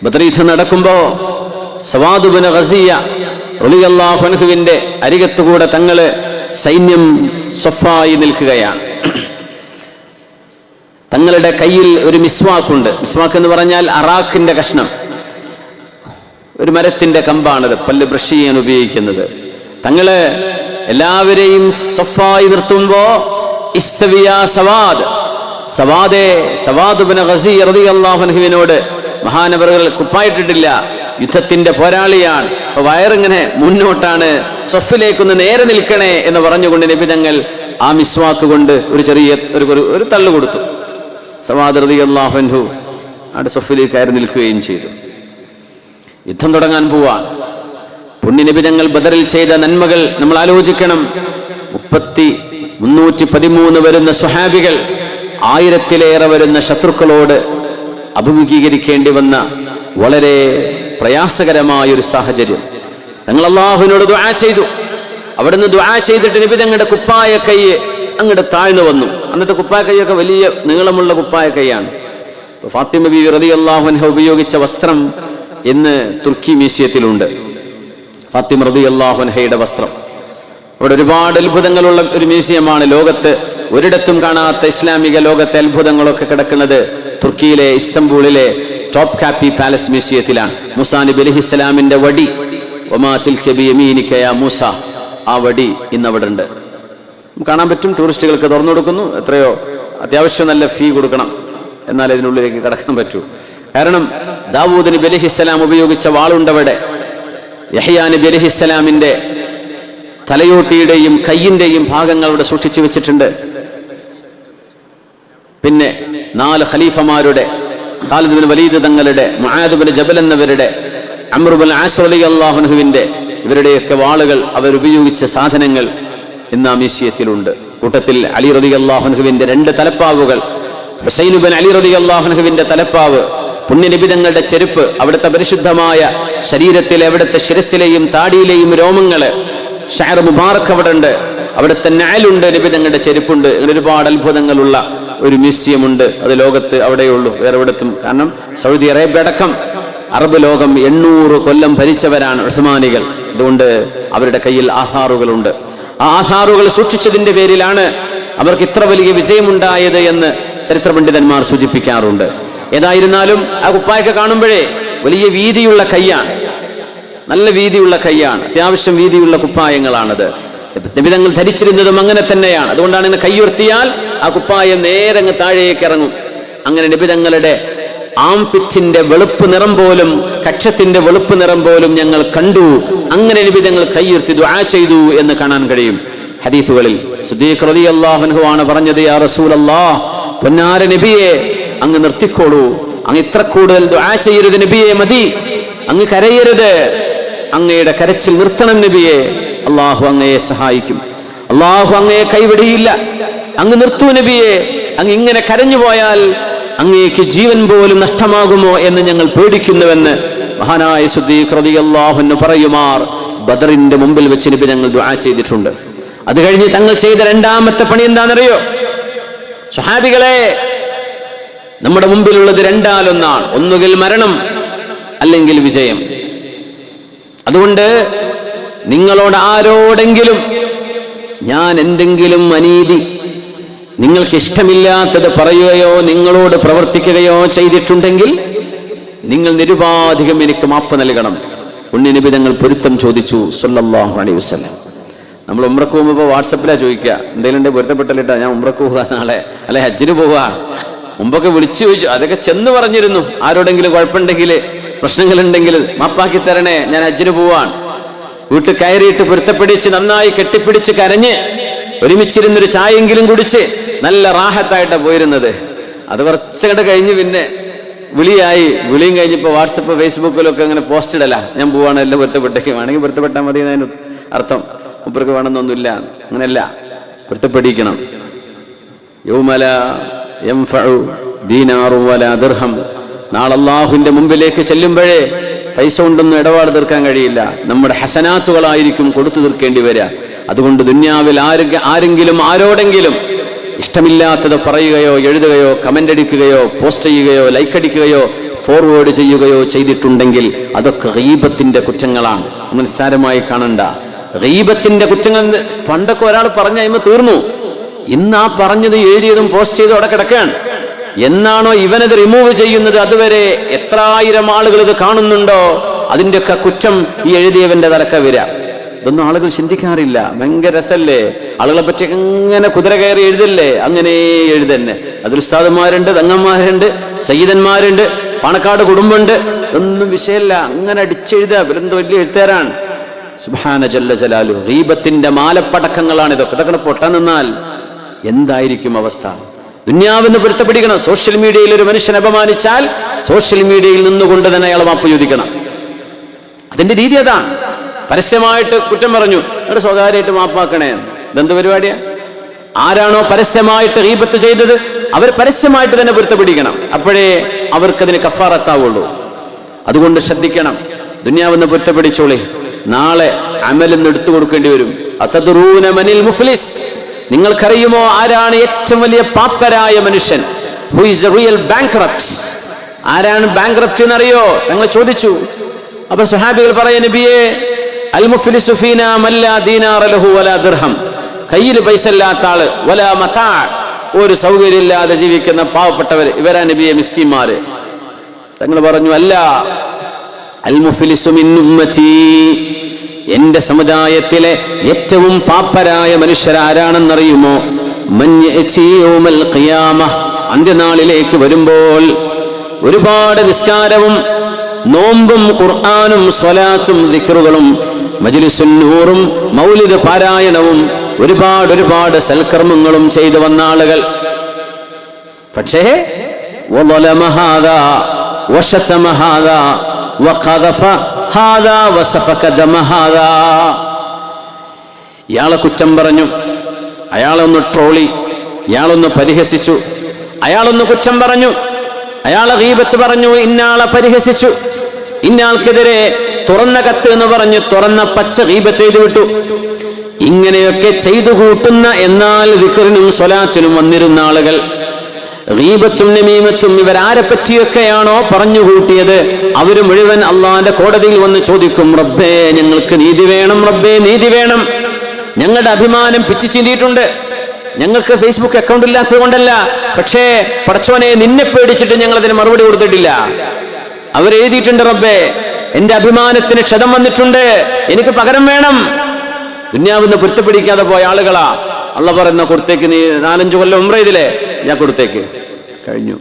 ബദർ യുദ്ധം നടക്കുമ്പോൾ സവാദ് ഇബ്നു ഗസിയ റളിയല്ലാഹു അൻഹുവിന്റെ അരികത്തുകൂടെ തങ്ങള് സൈന്യം സ്വഫായി നിൽക്കുകയാണ്. തങ്ങളുടെ കയ്യിൽ ഒരു മിസ്വാക്കുണ്ട്. മിസ്വാക്ക് എന്ന് പറഞ്ഞാൽ അറാഖിന്റെ കഷ്ണം, ഒരു മരത്തിന്റെ കമ്പാണത്, പല്ല് ബ്രഷ് ചെയ്യാൻ ഉപയോഗിക്കുന്നത്. തങ്ങള് എല്ലാവരെയും സ്വഫായി നിർത്തുമ്പോ ഇസ്തവിയ സവാദ്, സവാദ് ഇബ്നു ഗസി റളിയല്ലാഹു അൻഹുവിനോട് മഹാനവറുകൾ കുപ്പായിട്ടിട്ടില്ല, യുദ്ധത്തിന്റെ പോരാളിയാണ്, അപ്പൊ വയറിങ്ങനെ മുന്നോട്ടാണ്, സഫിലേക്കൊന്ന് നേരെ നിൽക്കണേ എന്ന് പറഞ്ഞുകൊണ്ട് നബി തങ്ങൾ ആ മിസ്വാക്ക് കൊണ്ട് ഒരു ചെറിയ ഒരു തള്ളു കൊടുത്തു. സവാദ് റളിയല്ലാഹു അൻഹു അവിടെ സഫിലേക്ക് കയറി നിൽക്കുകയും ചെയ്തു. യുദ്ധം തുടങ്ങാൻ പോവാൻ പുണ്യ നബി തങ്ങൾ ബദറിൽ ചെയ്ത നന്മകൾ നമ്മൾ ആലോചിക്കണം. 313 വരുന്ന സ്വഹാബികൾ, 1000-ലേറെ വരുന്ന ശത്രുക്കളോട് അഭിമുഖീകരിക്കേണ്ടി വന്ന വളരെ പ്രയാസകരമായൊരു സാഹചര്യം. ഞങ്ങൾ അല്ലാഹുവിനോട് ദുആ ചെയ്തു. അവിടുന്ന് ദുആ ചെയ്തിട്ട് നബി തങ്ങളുടെ കുപ്പായ കൈ അങ്ങോട്ട് താഴ്ന്നു വന്നു. അന്നത്തെ കുപ്പായ കൈയൊക്കെ വലിയ നീളമുള്ള കുപ്പായ കൈയാണ്. ഫാത്തിമ ബീവി റളിയല്ലാഹു അൻഹ ഉപയോഗിച്ച വസ്ത്രം ഇന്ന് തുർക്കി മ്യൂസിയത്തിലുണ്ട്. ഫാത്തിമ റളിയല്ലാഹു അൻഹയുടെ വസ്ത്രം. അവിടെ ഒരുപാട് അത്ഭുതങ്ങളുള്ള ഒരു മ്യൂസിയമാണ്. ലോകത്ത് ഒരിടത്തും കാണാത്ത ഇസ്ലാമിക ലോകത്തെ അത്ഭുതങ്ങളൊക്കെ കിടക്കുന്നത് തുർക്കിയിലെ ഇസ്തംബൂളിലെ ടോപ്പ് കാപ്പി പാലസ് മ്യൂസിയത്തിലാണ്. മൂസാ നബി അലൈഹിസ്സലാമിന്റെ വടി, വമാ തിൽക ബിയമീനിക യാ മൂസ, ആ വടി ഇന്ന് അവിടെ ഉണ്ട്, കാണാൻ പറ്റും. ടൂറിസ്റ്റുകൾക്ക് തുറന്നു കൊടുക്കുന്നു. എത്രയോ അത്യാവശ്യം നല്ല ഫീ കൊടുക്കണം, എന്നാൽ ഇതിനുള്ളിലേക്ക് കടക്കാൻ പറ്റൂ. കാരണം ദാവൂദ് നബി അലൈഹിസ്സലാം ഉപയോഗിച്ച വാളുണ്ടവിടെ. യഹ്യാ നബി അലൈഹിസ്സലാമിന്റെ തലയോട്ടിയുടെയും കയ്യിന്റെയും ഭാഗങ്ങൾ അവിടെ സൂക്ഷിച്ചു വെച്ചിട്ടുണ്ട്. പിന്നെ 4 ഖലീഫമാരുടെ, ഖാലിദ് ബിൻ വലീദ് തങ്ങളുടെ, മുആദ് ബിൻ ജബൽ എന്നവരുടെ, അംർ ബിൻ ആസ് റളിയല്ലാഹു അൻഹുവിന്റെ, ഇവരുടെയൊക്കെ വാളുകൾ, അവരുപയോഗിച്ച സാധനങ്ങൾ ഇന്ന് ആ മ്യൂസിയത്തിലുണ്ട്. കൂട്ടത്തിൽ അലി റളിയല്ലാഹു അൻഹുവിന്റെ 2 തലപ്പാവുകൾ, ഹുസൈൻ ബിൻ അലി റളിയല്ലാഹു അൻഹുവിന്റെ തലപ്പാവ്, പുണ്യനബി തങ്ങളുടെ ചെരുപ്പ്, അവിടുത്തെ പരിശുദ്ധമായ ശരീരത്തിലെ, അവിടുത്തെ ശിരസിലെയും താടിയിലെയും രോമങ്ങള്, ഷഅർ മുബാറക് അവിടെ ഉണ്ട്, അവിടുത്തെ നഅലുണ്ട്, നബി തങ്ങളുടെ ചെരുപ്പുണ്ട്. ഇങ്ങനെ ഒരുപാട് അത്ഭുതങ്ങളുള്ള ഒരു മ്യൂസിയം ഉണ്ട്. അത് ലോകത്ത് അവിടെയുള്ളൂ, വേറെ എവിടത്തും. കാരണം സൗദി അറേബ്യ അടക്കം അറബ് ലോകം 800 കൊല്ലം ഭരിച്ചവരാണ് ഉസ്മാനികൾ. അതുകൊണ്ട് അവരുടെ കയ്യിൽ ആധാറുകളുണ്ട്. ആ ആധാറുകൾ സൂക്ഷിച്ചതിന്റെ പേരിലാണ് അവർക്ക് ഇത്ര വലിയ വിജയമുണ്ടായത് എന്ന് ചരിത്ര പണ്ഡിതന്മാർ സൂചിപ്പിക്കാറുണ്ട്. ഏതായിരുന്നാലും ആ കുപ്പായൊക്കെ കാണുമ്പോഴേ വലിയ വീതിയുള്ള കൈയാണ്, നല്ല വീതിയുള്ള കൈയാണ്, അത്യാവശ്യം വീതിയുള്ള കുപ്പായങ്ങളാണത്. നബി തങ്ങൾ ധരിച്ചിരുന്നതും അങ്ങനെ തന്നെയാണ്. അതുകൊണ്ടാണ് ഇങ്ങനെ കൈയുയർത്തിയാൽ ആ കുപ്പായം നേരെ അങ്ങ് താഴേക്ക് ഇറങ്ങും. അങ്ങനെ നബി തങ്ങളുടെ ആംപിറ്റിന്റെ വെളുപ്പ് നിറം പോലും, കക്ഷത്തിന്റെ വെളുപ്പ് നിറം പോലും ഞങ്ങൾ കണ്ടു. അങ്ങനെ നബി തങ്ങൾ കൈയുയർത്തി ദുആ ചെയ്തു എന്ന് കാണാൻ കഴിയും ഹദീസുകളിൽ. സിദ്ദീഖ് റളിയല്ലാഹു അൻഹു ആണ് പറഞ്ഞത്, യാ റസൂലല്ലാഹ്, പൊന്നാര നബിയെ അങ്ങ് നിർത്തിക്കോളൂ, അങ്ങ് ഇത്ര കൂടുതൽ ദുആ ചെയ്യരുത് നബിയെ, മതി, അങ്ങ് കരയരുത്, അങ്ങയുടെ കരച്ചിൽ നിർത്തണം നബിയെ, അള്ളാഹു അങ്ങയെ സഹായിക്കും, അള്ളാഹു അങ്ങയെ കൈവിടിയില്ല, അങ്ങ് നിർത്തൂ നബിയെ, അങ്ങ് ഇങ്ങനെ കരഞ്ഞു പോയാൽ അങ്ങേക്ക് ജീവൻ പോലും നഷ്ടമാകുമോ എന്ന് ഞങ്ങൾ പേടിക്കുന്നുവെന്ന് മഹാനായ സിദ്ദീഖ് റളിയല്ലാഹു അൻഹു പറയുമാർ ബദറിന്റെ മുമ്പിൽ വെച്ച് നബി ഞങ്ങൾ ദുആ ചെയ്തിട്ടുണ്ട്. അത് കഴിഞ്ഞ് തങ്ങൾ ചെയ്ത 2ാമത്തെ പണി എന്താണെന്നറിയോ? സ്വഹാബികളെ, നമ്മുടെ മുമ്പിലുള്ളത് 2-1, ഒന്നുകിൽ മരണം അല്ലെങ്കിൽ വിജയം. അതുകൊണ്ട് നിങ്ങളോട് ആരോടെങ്കിലും ഞാൻ എന്തെങ്കിലും അനീതി, നിങ്ങൾക്ക് ഇഷ്ടമില്ലാത്തത് പറയുകയോ നിങ്ങളോട് പ്രവർത്തിക്കുകയോ ചെയ്തിട്ടുണ്ടെങ്കിൽ നിങ്ങൾ നിരുപാധികം എനിക്ക് മാപ്പ് നൽകണം. പുണ്യനബി തങ്ങൾ പൊരുത്തം ചോദിച്ചു സല്ലല്ലാഹു അലൈഹി വസല്ലം. നമ്മൾ ഉംറക്ക് പോകുമ്പോൾ വാട്സപ്പിലാ ചോദിക്കുക, എന്തെങ്കിലും പൊരുത്തപ്പെട്ടിട്ടാ ഞാൻ ഉംറക്ക് പോവുക നാളെ, അല്ലെ ഹജ്ജിന് പോവുക. മുമ്പൊക്കെ വിളിച്ചു ചോദിച്ചു, അതൊക്കെ ചെന്ന് പറഞ്ഞിരുന്നു, ആരോടെങ്കിലും കുഴപ്പമുണ്ടെങ്കിൽ, പ്രശ്നങ്ങളുണ്ടെങ്കിൽ മാപ്പാക്കി തരണേ, ഞാൻ ഹജ്ജിന് പോവാൻ. വീട്ടിൽ കയറിയിട്ട് പൊരുത്തപ്പിടിച്ച് നന്നായി കെട്ടിപ്പിടിച്ച് കരഞ്ഞ് ഒരുമിച്ചിരുന്നൊരു ചായെങ്കിലും കുടിച്ച് നല്ല റാഹത്തായിട്ടാണ് പോയിരുന്നത്. അത് കുറച്ചങ്ങോട്ട് കഴിഞ്ഞ് പിന്നെ വിളിയും കഴിഞ്ഞപ്പോൾ വാട്സപ്പ് ഫേസ്ബുക്കിലൊക്കെ അങ്ങനെ പോസ്റ്റ് ഇടല, ഞാൻ പോവാണ്, എല്ലാം പൊരുത്തപ്പെട്ടേക്ക്, വേണമെങ്കിൽ പൊരുത്തപ്പെട്ടാൽ മതി എന്നതിന് അർത്ഥം. മുപ്പർക്ക് വേണമെന്നൊന്നുമില്ല, അങ്ങനെയല്ല, പൊരുത്തപ്പെടിക്കണം. യൗമല യൻഫഉ ദീനാറും വലാ ദിർഹം. നാളെ അല്ലാഹുവിന്റെ മുമ്പിലേക്ക് ചെല്ലുമ്പോഴേ പൈസ കൊണ്ടൊന്നും ഇടപാട് തീർക്കാൻ കഴിയില്ല, നമ്മുടെ ഹസനാത്തുകളായിരിക്കും കൊടുത്തു തീർക്കേണ്ടി വരിക. അതുകൊണ്ട് ദുന്യാവിൽ ആരെങ്കിലും ആരോടെങ്കിലും ഇഷ്ടമില്ലാത്തത് പറയുകയോ എഴുതുകയോ കമന്റ് അടിക്കുകയോ പോസ്റ്റ് ചെയ്യുകയോ ലൈക്ക് അടിക്കുകയോ ഫോർവേഡ് ചെയ്യുകയോ ചെയ്തിട്ടുണ്ടെങ്കിൽ അതൊക്കെ ഗീബത്തിന്റെ കുറ്റങ്ങളാണ്. നിസ്സാരമായി കാണണ്ട. ഗീബത്തിന്റെ കുറ്റങ്ങൾ പണ്ടൊക്കെ ഒരാൾ പറഞ്ഞ അയിമ തീർന്നു. ഇന്ന് ആ പറഞ്ഞത് എഴുതിയതും പോസ്റ്റ് ചെയ്തും അവിടെ കിടക്കുകയാണ്. എന്നാണോ ഇവനത് റിമൂവ് ചെയ്യുന്നത് അതുവരെ എത്രായിരം ആളുകൾ ഇത് കാണുന്നുണ്ടോ അതിൻ്റെയൊക്കെ കുറ്റം ഈ എഴുതിയവന്റെ തലക്ക വരിക. ഇതൊന്നും ആളുകൾ ചിന്തിക്കാറില്ല. ഭയങ്കര രസല്ലേ, ആളുകളെ പറ്റി അങ്ങനെ കുതിര കയറി എഴുതല്ലേ, അങ്ങനെ എഴുതന്നെ. അതിൽ ഉസ്താദന്മാരുണ്ട്, തങ്ങന്മാരുണ്ട്, സയ്യിദന്മാരുണ്ട്, പാണക്കാട് കുടുംബമുണ്ട്, ഒന്നും വിഷയമല്ല, അങ്ങനെ അടിച്ചെഴുതുക. ഇവരെന്ത് വലിയ എഴുത്തുകാരാണ്. സുബ്ഹാന ജല്ല ജലാലു. ഗീബത്തിന്റെ മാലപ്പടക്കങ്ങളാണ് ഇതൊക്കെ. ഇതൊക്കെ പൊട്ടാൻ നിന്നാൽ എന്തായിരിക്കും അവസ്ഥ? ദുന്യാവെന്ന് പൊരുത്തപ്പെടിക്കണം. സോഷ്യൽ മീഡിയയിൽ ഒരു മനുഷ്യൻ അപമാനിച്ചാൽ സോഷ്യൽ മീഡിയയിൽ നിന്നുകൊണ്ട് തന്നെ അയാൾ മാപ്പ് ചോദിക്കണം. അതിന്റെ രീതി അതാണ്. പരസ്യമായിട്ട് കുറ്റം പറഞ്ഞു, അവിടെ സ്വകാര്യമായിട്ട് മാപ്പാക്കണേ, ഇതെന്ത് പരിപാടിയാ? ആരാണോ പരസ്യമായിട്ട് ഗീബത്ത് ചെയ്തത് അവർ പരസ്യമായിട്ട് തന്നെ പൊരുത്തപ്പെടിക്കണം. അപ്പോഴേ അവർക്കതിന് കഫാറത്താവുള്ളൂ. അതുകൊണ്ട് ശ്രദ്ധിക്കണം. ദുന്യാവെന്ന് പൊരുത്തപ്പെടിച്ചോളി, നാളെ അമലെന്ന് എടുത്തു കൊടുക്കേണ്ടി വരും. അതദ്റൂന മനിൽ മുഫ്ലിസ്. നിങ്ങൾക്കറിയുമോ ആരാണ് ഏറ്റവും വലിയ പാപ്പരായ മനുഷ്യൻ? Who is A real bankrupt? ആരാണ് ബാങ്ക്രപ്റ്റ് എന്നറിയോ? ഞങ്ങൾ ചോദിച്ചു. അപ്പോൾ സ്വഹാബികൾ പറയാ, നബിയേ, അൽ മുഫ്ലിസു ഫീനാ മല്ലാ ദീനാറ ലഹു വലാ ദിർഹം. കയ്യിൽ പൈസ ഇല്ലാത്ത ആള്, വലാ മതാ, ഒരു സൗകര്യം ഇല്ലാതെ ജീവിക്കുന്ന പാവപ്പെട്ടവർ, ഇവരാ നബിയെ മിസ്കിന്മാര്. തങ്ങൾ പറഞ്ഞു, അല്ല, അൽ മുഫ്ലിസു മിൻ ഉമ്മത്തി, എന്റെ സമുദായത്തിലെ ഏറ്റവും പാപ്പരായ മനുഷ്യരാരാണെന്നറിയുമോ? മൻ യഅതി യൗമൽ ഖിയാമ, അന്ത്യനാളിലേക്ക് വരുമ്പോൾ ഒരുപാട് നിസ്കാരവും നോമ്പും ഖുർആനും സ്വലാത്തും ദിക്റുകളും മജ്ലിസുൻ നൂറും മൗലിദ് പാരായണവും ഒരുപാട് സൽക്കർമ്മങ്ങളും ചെയ്തു വന്ന ആളുകൾ. പക്ഷേ വളമ ഹാദാ വശതമ ഹാദാ വഖദഫ ഹാദാ വസഫക ദമ ഹാദാ. ഇയാളെ കുറ്റം പറഞ്ഞു, അയാളൊന്ന് ട്രോളി, ഇയാളൊന്ന് പരിഹസിച്ചു, അയാളൊന്ന് കുറ്റം പറഞ്ഞു, അയാളെ ഗീബത്ത് പറഞ്ഞു, ഇന്നാളെ പരിഹസിച്ചു, ഇന്നാൾക്കെതിരെ തുറന്ന കത്ത് എന്ന് പറഞ്ഞു തുറന്ന പച്ച ഗീബത്ത് ചെയ്തു വിട്ടു. ഇങ്ങനെയൊക്കെ ചെയ്തു കൂട്ടുന്ന, എന്നാൽ ദിക്റിനും സ്വലാത്തിനും വന്നിരുന്ന ആളുകൾ ഗീബത്തും നമീമത്തും ഇവരാരെ പറ്റിയൊക്കെയാണോ പറഞ്ഞു കൂട്ടിയത് അവര് മുഴുവൻ അള്ളാന്റെ കോടതിയിൽ വന്ന് ചോദിക്കും, റബ്ബേ ഞങ്ങൾക്ക് നീതി വേണം, റബ്ബേ നീതി വേണം. ഞങ്ങളുടെ അഭിമാനം പിച്ചു ചീന്തിയിട്ടുണ്ട്. ഞങ്ങൾക്ക് ഫേസ്ബുക്ക് അക്കൗണ്ട് ഇല്ലാത്തത് കൊണ്ടല്ല, പക്ഷേ പടച്ചോനെ നിന്നെ പേടിച്ചിട്ട് ഞങ്ങൾ അതിന് മറുപടി കൊടുത്തിട്ടില്ല. അവരെഴുതിയിട്ടുണ്ട്, റബ്ബേ എന്റെ അഭിമാനത്തിന് ക്ഷതം വന്നിട്ടുണ്ട്, എനിക്ക് പകരം വേണം. ദുന്യാവിന്ന് പൊരുത്തപ്പെടിക്കാതെ പോയ ആളുകളാ. അള്ളാഹ് പറയുന്ന, കൊടുത്തേക്ക്, നീ 4-5 കൊല്ലം ഉംറ ചെയ്തില്ലേ, ഞാൻ കൊടുത്തേക്ക്, കഴിഞ്ഞു.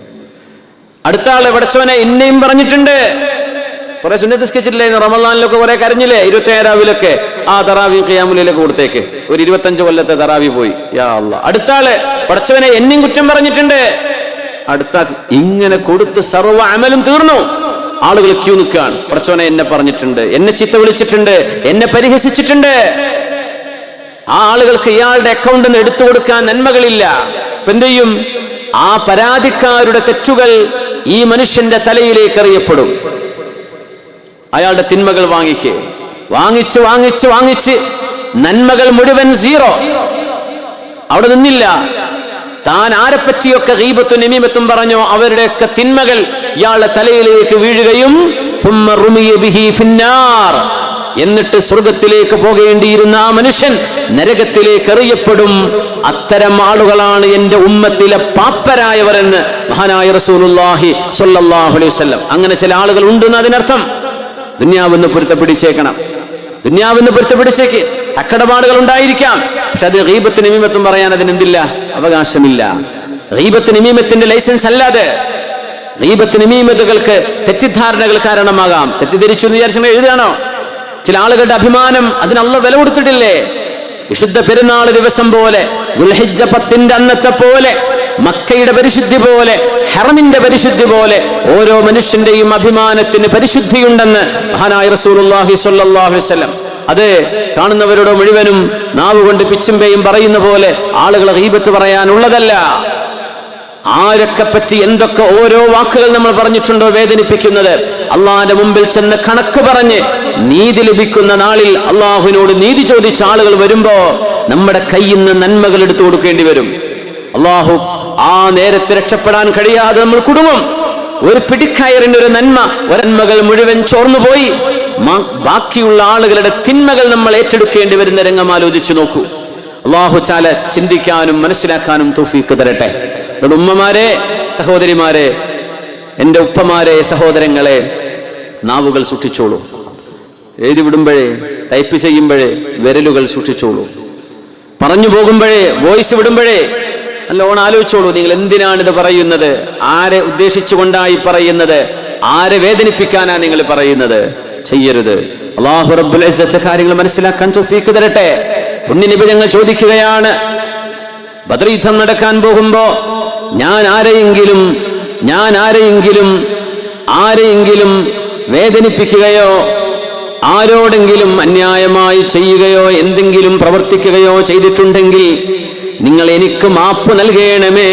അടുത്ത ആള്, പടച്ചോനെ എന്നെയും പറഞ്ഞിട്ടുണ്ട്, കുറെ സുന്നത്ത് നിസ്കരിച്ചിട്ടില്ലേ, റമളാനിലൊക്കെ കുറെ കരഞ്ഞില്ലേ, 27 രാവിലൊക്കെ, ആ തറാവി ഖിയാമുലയിലൊക്കെ കൊടുത്തേക്ക്, ഒരു 25 കൊല്ലത്തെ തറാവി പോയി, യാ അല്ലാഹ്. അടുത്ത ആള്, പടച്ചവനെ എന്നെയും കുറ്റം പറഞ്ഞിട്ടുണ്ട്. അടുത്ത ഇങ്ങനെ കൊടുത്ത് സർവ്വ അമലും തീർന്നു. ആളുകൾ ക്യൂ നിൽക്കുകയാണ്. പടച്ചവനെ എന്നെ പറഞ്ഞിട്ടുണ്ട്, എന്നെ ചീത്ത വിളിച്ചിട്ടുണ്ട്, എന്നെ പരിഹസിച്ചിട്ടുണ്ട്. ആ ആളുകൾക്ക് ഇയാളുടെ അക്കൗണ്ടിൽ നിന്ന് എടുത്തു കൊടുക്കാൻ നന്മകളില്ല. ഇപ്പൊ എന്ത് ചെയ്യും? ആ പരാതിക്കാരുടെ തെറ്റുകൾ ഈ മനുഷ്യന്റെ തലയിലേക്ക് എറിയപ്പെടും. അയാളുടെ തിന്മകൾ വാങ്ങിച്ച് നന്മകൾ മുഴുവൻ 0. അവിടെ നിന്നില്ല. താൻ ആരെപ്പറ്റിയൊക്കെ ഗീബത്തും നമീമത്തും പറഞ്ഞോ അവരുടെയൊക്കെ തിന്മകൾ ഇയാളുടെ തലയിലേക്ക് വീഴുകയും എന്നിട്ട് സ്വർഗത്തിലേക്ക് പോകേണ്ടിയിരുന്ന ആ മനുഷ്യൻ നരകത്തിലേക്ക് എറിയപ്പെടും. അത്തരം ആളുകളാണ് എന്റെ ഉമ്മത്തിലെ പാപ്പരായവരെന്ന് മഹാനായ റസൂലുള്ളാഹി സ്വല്ലല്ലാഹു അലൈഹി വസല്ലം. അങ്ങനെ ചില ആളുകൾ ഉണ്ടെന്ന് അതിനർത്ഥം. ദുന്യാവെന്ന് പൊരുത്തപ്പിടിച്ചേക്കണം, ദുന്യാവെന്ന് പൊരുത്തപ്പിടിച്ചേക്ക്. അക്കടപാടുകൾ ഉണ്ടായിരിക്കാം, പക്ഷെ അത് ഗീബത്ത് നമീമത്തും പറയാൻ അതിനെന്തില്ല, അവകാശമില്ല. ഗീബത്ത് നമീമത്തിന്റെ ലൈസൻസ് അല്ലാതെ. ഗീബത്ത് നമീമത്തുകൾക്ക് തെറ്റിദ്ധാരണകൾ കാരണമാകാം. തെറ്റിദ്ധരിച്ചു എന്ന് വിചാരിച്ചു എഴുതുകയാണോ? ചില ആളുകളുടെ അഭിമാനം അതിന് അല്ലാഹ് വില കൊടുത്തിട്ടില്ലേ? വിശുദ്ധ പെരുന്നാൾ ദിവസം പോലെ, ദുൽഹിജ്ജ 10 അന്നത്തെ പോലെ മക്കയുടെ പരിശുദ്ധി പോലെ, ഹറമിന്റെ പരിശുദ്ധി പോലെ ഓരോ മനുഷ്യന്റെയും അഭിമാനത്തിന് പരിശുദ്ധിയുണ്ടെന്ന് മഹാനായ റസൂലുള്ളാഹി സ്വല്ലല്ലാഹു അലൈഹി വസല്ലം. അത് കാണുന്നവരോട് മുഴുവനും നാവുകൊണ്ട് പിച്ചുമ്പയും പറയുന്ന പോലെ ആളുകളെ ഗീബത്ത് പറയാനുള്ളതല്ല. ആരൊക്കെ പറ്റി എന്തൊക്കെ ഓരോ വാക്കുകൾ നമ്മൾ പറഞ്ഞിട്ടുണ്ടോ വേദനിപ്പിക്കുന്നത്, അള്ളാഹിന്റെ മുമ്പിൽ ചെന്ന് കണക്ക് പറഞ്ഞ് നീതി ലഭിക്കുന്ന നാളിൽ അള്ളാഹുവിനോട് നീതി ചോദിച്ച ആളുകൾ വരുമ്പോ നമ്മുടെ കയ്യിൽ നിന്ന് നന്മകൾ എടുത്തു കൊടുക്കേണ്ടി വരും. അള്ളാഹു ആ നേരത്തെ രക്ഷപ്പെടാൻ കഴിയാതെ നമ്മൾ കുടുങ്ങും. ഒരു പിടിക്കയറിന്റെ ഒരു നന്മകൾ മുഴുവൻ ചോർന്നുപോയി ബാക്കിയുള്ള ആളുകളുടെ തിന്മകൾ നമ്മൾ ഏറ്റെടുക്കേണ്ടി വരുന്ന രംഗം ആലോചിച്ചു നോക്കൂ. അള്ളാഹു ചാല ചിന്തിക്കാനും മനസ്സിലാക്കാനും തൗഫീഖ് തരട്ടെ. ഉമ്മമാരെ, സഹോദരിമാരെ, എൻ്റെ ഉപ്പമാരെ, സഹോദരങ്ങളെ, നാവുകൾ സൂക്ഷിച്ചോളൂ. എഴുതി വിടുമ്പോഴേ, ടൈപ്പ് ചെയ്യുമ്പോഴേ വിരലുകൾ സൂക്ഷിച്ചോളൂ. പറഞ്ഞു പോകുമ്പോഴേ, വോയിസ് വിടുമ്പോഴേ നല്ലോണം ആലോചിച്ചോളൂ. നിങ്ങൾ എന്തിനാണിത് പറയുന്നത്? ആരെ ഉദ്ദേശിച്ചുകൊണ്ടായി പറയുന്നത്? ആരെ വേദനിപ്പിക്കാനാ നിങ്ങൾ പറയുന്നത്? ചെയ്യരുത്. അല്ലാഹു റബ്ബുൽ ഇസ്സത്ത് കാര്യങ്ങൾ മനസ്സിലാക്കാൻ തൗഫീഖ് തരട്ടെ. പുണ്യനബി ഞങ്ങൾ ചോദിക്കുകയാണ്, ബദർ യുദ്ധം നടക്കാൻ പോകുമ്പോ ഞാൻ ആരെയെങ്കിലും വേദനിപ്പിക്കുകയോ ആരോടെങ്കിലും അന്യായമായി ചെയ്യുകയോ എന്തെങ്കിലും പ്രവർത്തിക്കുകയോ ചെയ്തിട്ടുണ്ടെങ്കിൽ നിങ്ങൾ എനിക്ക് മാപ്പ് നൽകണമേ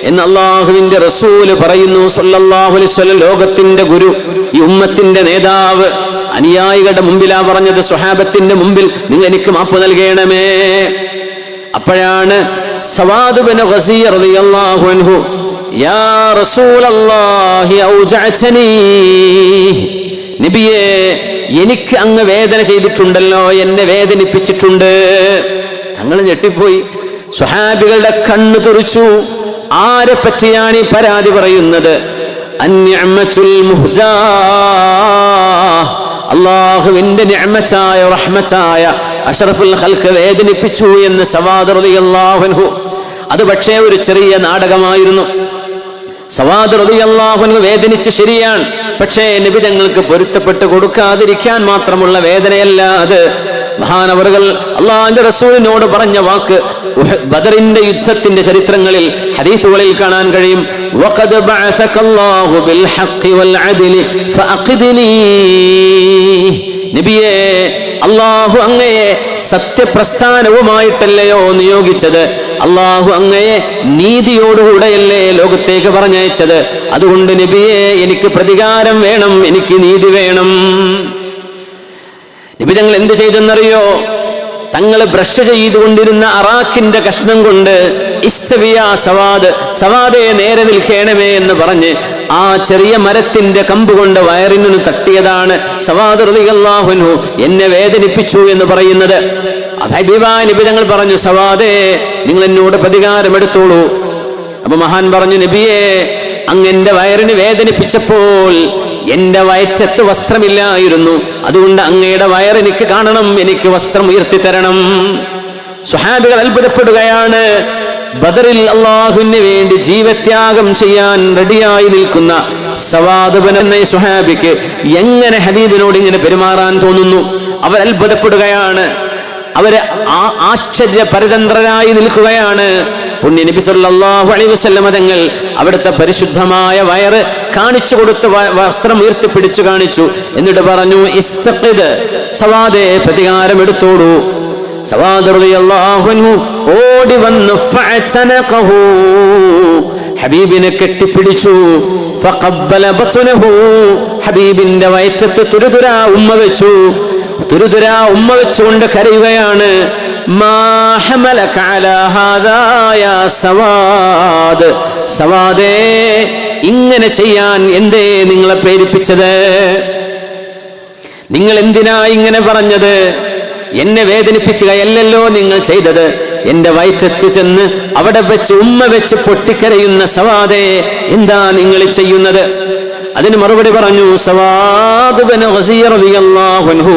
എന്ന് അള്ളാഹുവിന്റെ റസൂല് പറയുന്നു സല്ലല്ലാഹു അലൈഹി വസല്ലം. ലോകത്തിന്റെ ഗുരു, ഈ ഉമ്മത്തിന്റെ നേതാവ് അനുയായികളുടെ മുമ്പിലാ പറഞ്ഞത്, സ്വഹാബത്തിന്റെ മുമ്പിൽ നിങ്ങൾ എനിക്ക് മാപ്പ് നൽകണമേ. അപ്പോഴാണ് സവാദ് ഇബ്നു ഗസിയ റളിയല്ലാഹു അൻഹു, യാ റസൂലല്ലാഹി ഔജഅതനി, നബിയേ എനിക്ക് അങ്ങ് വേദന ചെയ്തിട്ടുണ്ടല്ലോ, എന്നെ വേദനിപ്പിച്ചിട്ടുണ്ട്. തങ്ങൾ ഞെട്ടിപ്പോയി. സ്വഹാബികളുടെ കണ്ണ് തുറിച്ചു. ആരെ പറ്റിയാണ് ഈ പരാതി പറയുന്നത്? അന്നിഅമത്തുൽ മുഹ്ദാ, അല്ലാഹുവിന്റെ നിഅമത്തായ റഹ്മത്തായ അഷ്റഫുൽ ഖൽഖ് വേദനിപ്പിച്ചു എന്ന് സവാദ് റളിയല്ലാഹു അൻഹു. അത് പക്ഷേ ഒരു ചെറിയ നാടകമായിരുന്നു. സവാദ് റളിയല്ലാഹു അൻഹു വേദനിച്ച് ശരിയാണ്, പക്ഷേ നബി തങ്ങൾക്ക് പൊരുത്തപ്പെട്ട് കൊടുക്കാതിരിക്കാൻ മാത്രമുള്ള വേദനയല്ല അത്. മഹാനവറുകൾ അള്ളാഹുവിന്റെ റസൂലിനോട് പറഞ്ഞ വാക്ക് ബദറിന്റെ യുദ്ധത്തിന്റെ ചരിത്രങ്ങളിൽ ഹദീസുകളിൽ കാണാൻ കഴിയും. വഖദ് ബഅസകല്ലാഹു ബിൽ ഹഖ് വൽ അദ്ലി ഫഅഖിദ്നി, നബിയേ അള്ളാഹു അങ്ങയെ സത്യപ്രസ്ഥാനവുമായിട്ടല്ലയോ നിയോഗിച്ചത്, അള്ളാഹു അങ്ങയെ നീതിയോടുകൂടെയല്ലേ ലോകത്തേക്ക് പറഞ്ഞയച്ചത്. അതുകൊണ്ട് നബിയെ എനിക്ക് പ്രതികാരം വേണം, എനിക്ക് നീതി വേണം. നബി തങ്ങൾ എന്ത് ചെയ്തെന്നറിയോ? തങ്ങൾ ബ്രഷ് ചെയ്തുകൊണ്ടിരുന്ന അറാഖിന്റെ കഷ്ണം കൊണ്ട് സവാദെ നേരെ നിൽക്കണമേ എന്ന് പറഞ്ഞ് ആ ചെറിയ മരത്തിന്റെ കമ്പ് കൊണ്ട് വയറിനു തട്ടിയതാണ് സവാദ് റളിയല്ലാഹു അൻഹു എന്നെ വേദനിപ്പിച്ചു എന്ന് പറയുന്നത്. ഹബീബായ നബി തങ്ങൾ പറഞ്ഞു, സവാദേ നിങ്ങൾ എന്നോട് പ്രതികാരം എടുത്തോളൂ. അപ്പൊ മഹാൻ പറഞ്ഞു, നബിയെ അങ്ങ് എന്റെ വയറിന് വേദനിപ്പിച്ചപ്പോൾ എന്റെ വയറ്റത്ത് വസ്ത്രമില്ലായിരുന്നു, അതുകൊണ്ട് അങ്ങയുടെ വയറെനിക്ക് കാണണം, എനിക്ക് വസ്ത്രം ഉയർത്തി തരണം. സ്വഹാബികൾ അത്ഭുതപ്പെടുകയാണ്. ബദറിൽ അള്ളാഹുവിന് വേണ്ടി ജീവത്യാഗം ചെയ്യാൻ റെഡിയായി നിൽക്കുന്ന സവാദ് എന്ന സ്വഹാബിക്ക് എങ്ങനെ ഹബീബിനോട് ഇങ്ങനെ പെരുമാറാൻ തോന്നുന്നു? അവർ അത്ഭുതപ്പെടുകയാണ്. അവര് ആശ്ചര്യപരതന്ത്രരായി നിൽക്കുകയാണ്. പുണ്യ നബി സല്ലല്ലാഹു അലൈഹി വസല്ലം തങ്ങൾ അവിടുത്തെ പരിശുദ്ധമായ വയറ് കാണിച്ചു കൊടുത്ത് വസ്ത്രം ഉയർത്തിപ്പിടിച്ചു കാണിച്ചു. എന്നിട്ട് പറഞ്ഞു, ഇസ്തഖിദ്, സവാദേ പ്രതികാരം എടുത്തോളൂ. സവാദ് റളിയല്ലാഹു അൻഹു ഓടി വന്നു ഫഅതനഖഹു, ഹബീബിനെ കെട്ടിപ്പിടിച്ചു. ഫഖബ്ബല ബത്നഹു, ഹബീബിന്റെ വയറ്റത്ത് തുരുതുരാ ഉമ്മ വെച്ചു. തുരുതുരാ ഉമ്മ വെച്ചുകൊണ്ട് കരയുകയാണ്. മാ ഹമലക അലാ ഹാദാ യാ സവാദ്, സവാദേ ഇങ്ങനെ ചെയ്യാൻ എന്തേ നിങ്ങളെ പ്രേരിപ്പിച്ചത്? നിങ്ങൾ എന്തിനാ ഇങ്ങനെ പറഞ്ഞത്? എന്നെ വേദനിപ്പിക്കുകയല്ലല്ലോ നിങ്ങൾ ചെയ്തത്. എന്റെ വയറ്റത്ത് ചെന്ന് അവിടെ വെച്ച് ഉമ്മ വെച്ച് പൊട്ടിക്കരയുന്ന സവാദേ എന്താ നിങ്ങൾ ചെയ്യുന്നത്? അതിന് മറുപടി പറഞ്ഞു സവാദ് ഇബ്നു ഗസിയ റളിയല്ലാഹു അൻഹു,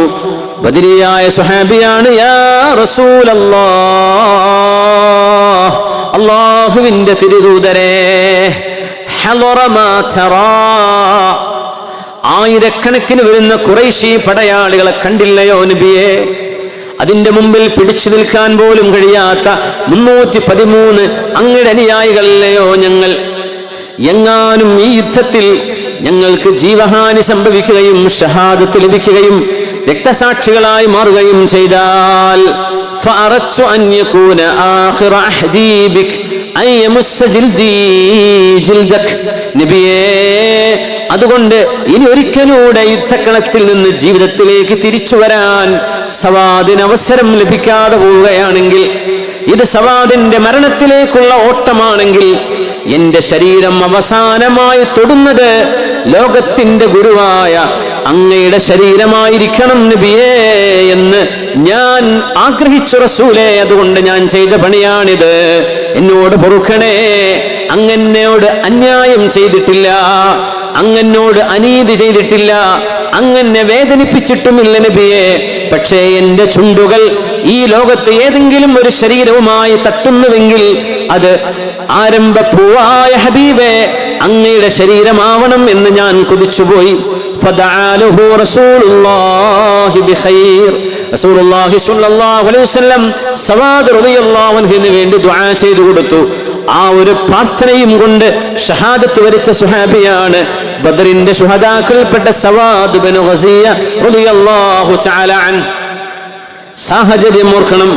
ബദരിയായ സ്വഹാബിയാണ്. യാ റസൂലല്ലാഹ്, അല്ലാഹുവിന്റെ തിരുദൂതരേ, ഹളറ മാ തറാ, ആയിരക്കണക്കിന് വരുന്ന ഖുറൈശി പടയാളികളെ കണ്ടില്ലയോ നബിയേ? അതിന്റെ മുമ്പിൽ പിടിച്ചു നിൽക്കാൻ പോലും കഴിയാത്ത 313 അങ്ങയുടെ അനുയായികളല്ലയോ ഞങ്ങൾ. എങ്ങാനും ഈ യുദ്ധത്തിൽ ഞങ്ങൾക്ക് ജീവഹാനി സംഭവിക്കുകയും ഷഹാദത്ത് ലഭിക്കുകയും രക്തസാക്ഷികളായി മാറുകയും ചെയ്താൽ ഫഅറദ്തു അൻ യകൂന ആഖിറ അഹ്ദീ ബിക് അൻ യമുസ്സ ജിൽദീ ജിൽദക്. നബിയേ, അതുകൊണ്ട് ഇനി ഒരിക്കലൂടെ യുദ്ധക്കളത്തിൽ നിന്ന് ജീവിതത്തിലേക്ക് തിരിച്ചു വരാൻ സവാദിന് അവസരം ലഭിക്കാതെ പോവുകയാണെങ്കിൽ, ഇത് സവാദിന്റെ മരണത്തിലേക്കുള്ള ഓട്ടമാണെങ്കിൽ, എന്റെ ശരീരം അവസാനമായി തൊടുന്നത് ലോകത്തിന്റെ ഗുരുവായ അങ്ങയുടെ ശരീരമായിരിക്കണം നബിയേ എന്ന് ഞാൻ ആഗ്രഹിച്ചു റസൂലേ. അതുകൊണ്ട് ഞാൻ ചെയ്ത പണിയാണിത്. എന്നോട് പൊറുക്കണേ. അങ്ങനോട് അന്യായം ചെയ്തിട്ടില്ല, അങ്ങനോട് അനീതി ചെയ്തിട്ടില്ല, അങ്ങനെ വേദനിപ്പിച്ചിട്ടുമില്ല നബിയെ. പക്ഷേ എന്റെ ചുണ്ടുകൾ ഈ ലോകത്ത് ഏതെങ്കിലും ഒരു ശരീരവുമായി തട്ടുന്നുവെങ്കിൽ അത് ആരംഭപ്പൂവായ ഹബീബേ അങ്ങയുടെ ശരീരമാവണം എന്ന് ഞാൻ കൊതിച്ചുപോയി. ഫദഅലഹു റസൂലുള്ളാഹി ബിഖൈർ. റസൂലുള്ളാഹി സ്വല്ലല്ലാഹു അലൈഹി വസല്ലം സവാദ് റളിയല്ലാഹു അൻഹുവിന് വേണ്ടി ദുആ ചെയ്തു കൊടുത്തു. ആ ഒരു പ്രാർത്ഥനയും കൊണ്ട് ഷഹാദത്ത് വരിച്ച സുഹാബിയാണ് ബദറിന്റെ ശുഹദാക്കൾപ്പെട്ട സവാദ് ബിൻ ഗസിയ റളിയല്ലാഹു തആല അൻഹു. സാഹചര്യം ഓർക്കണം.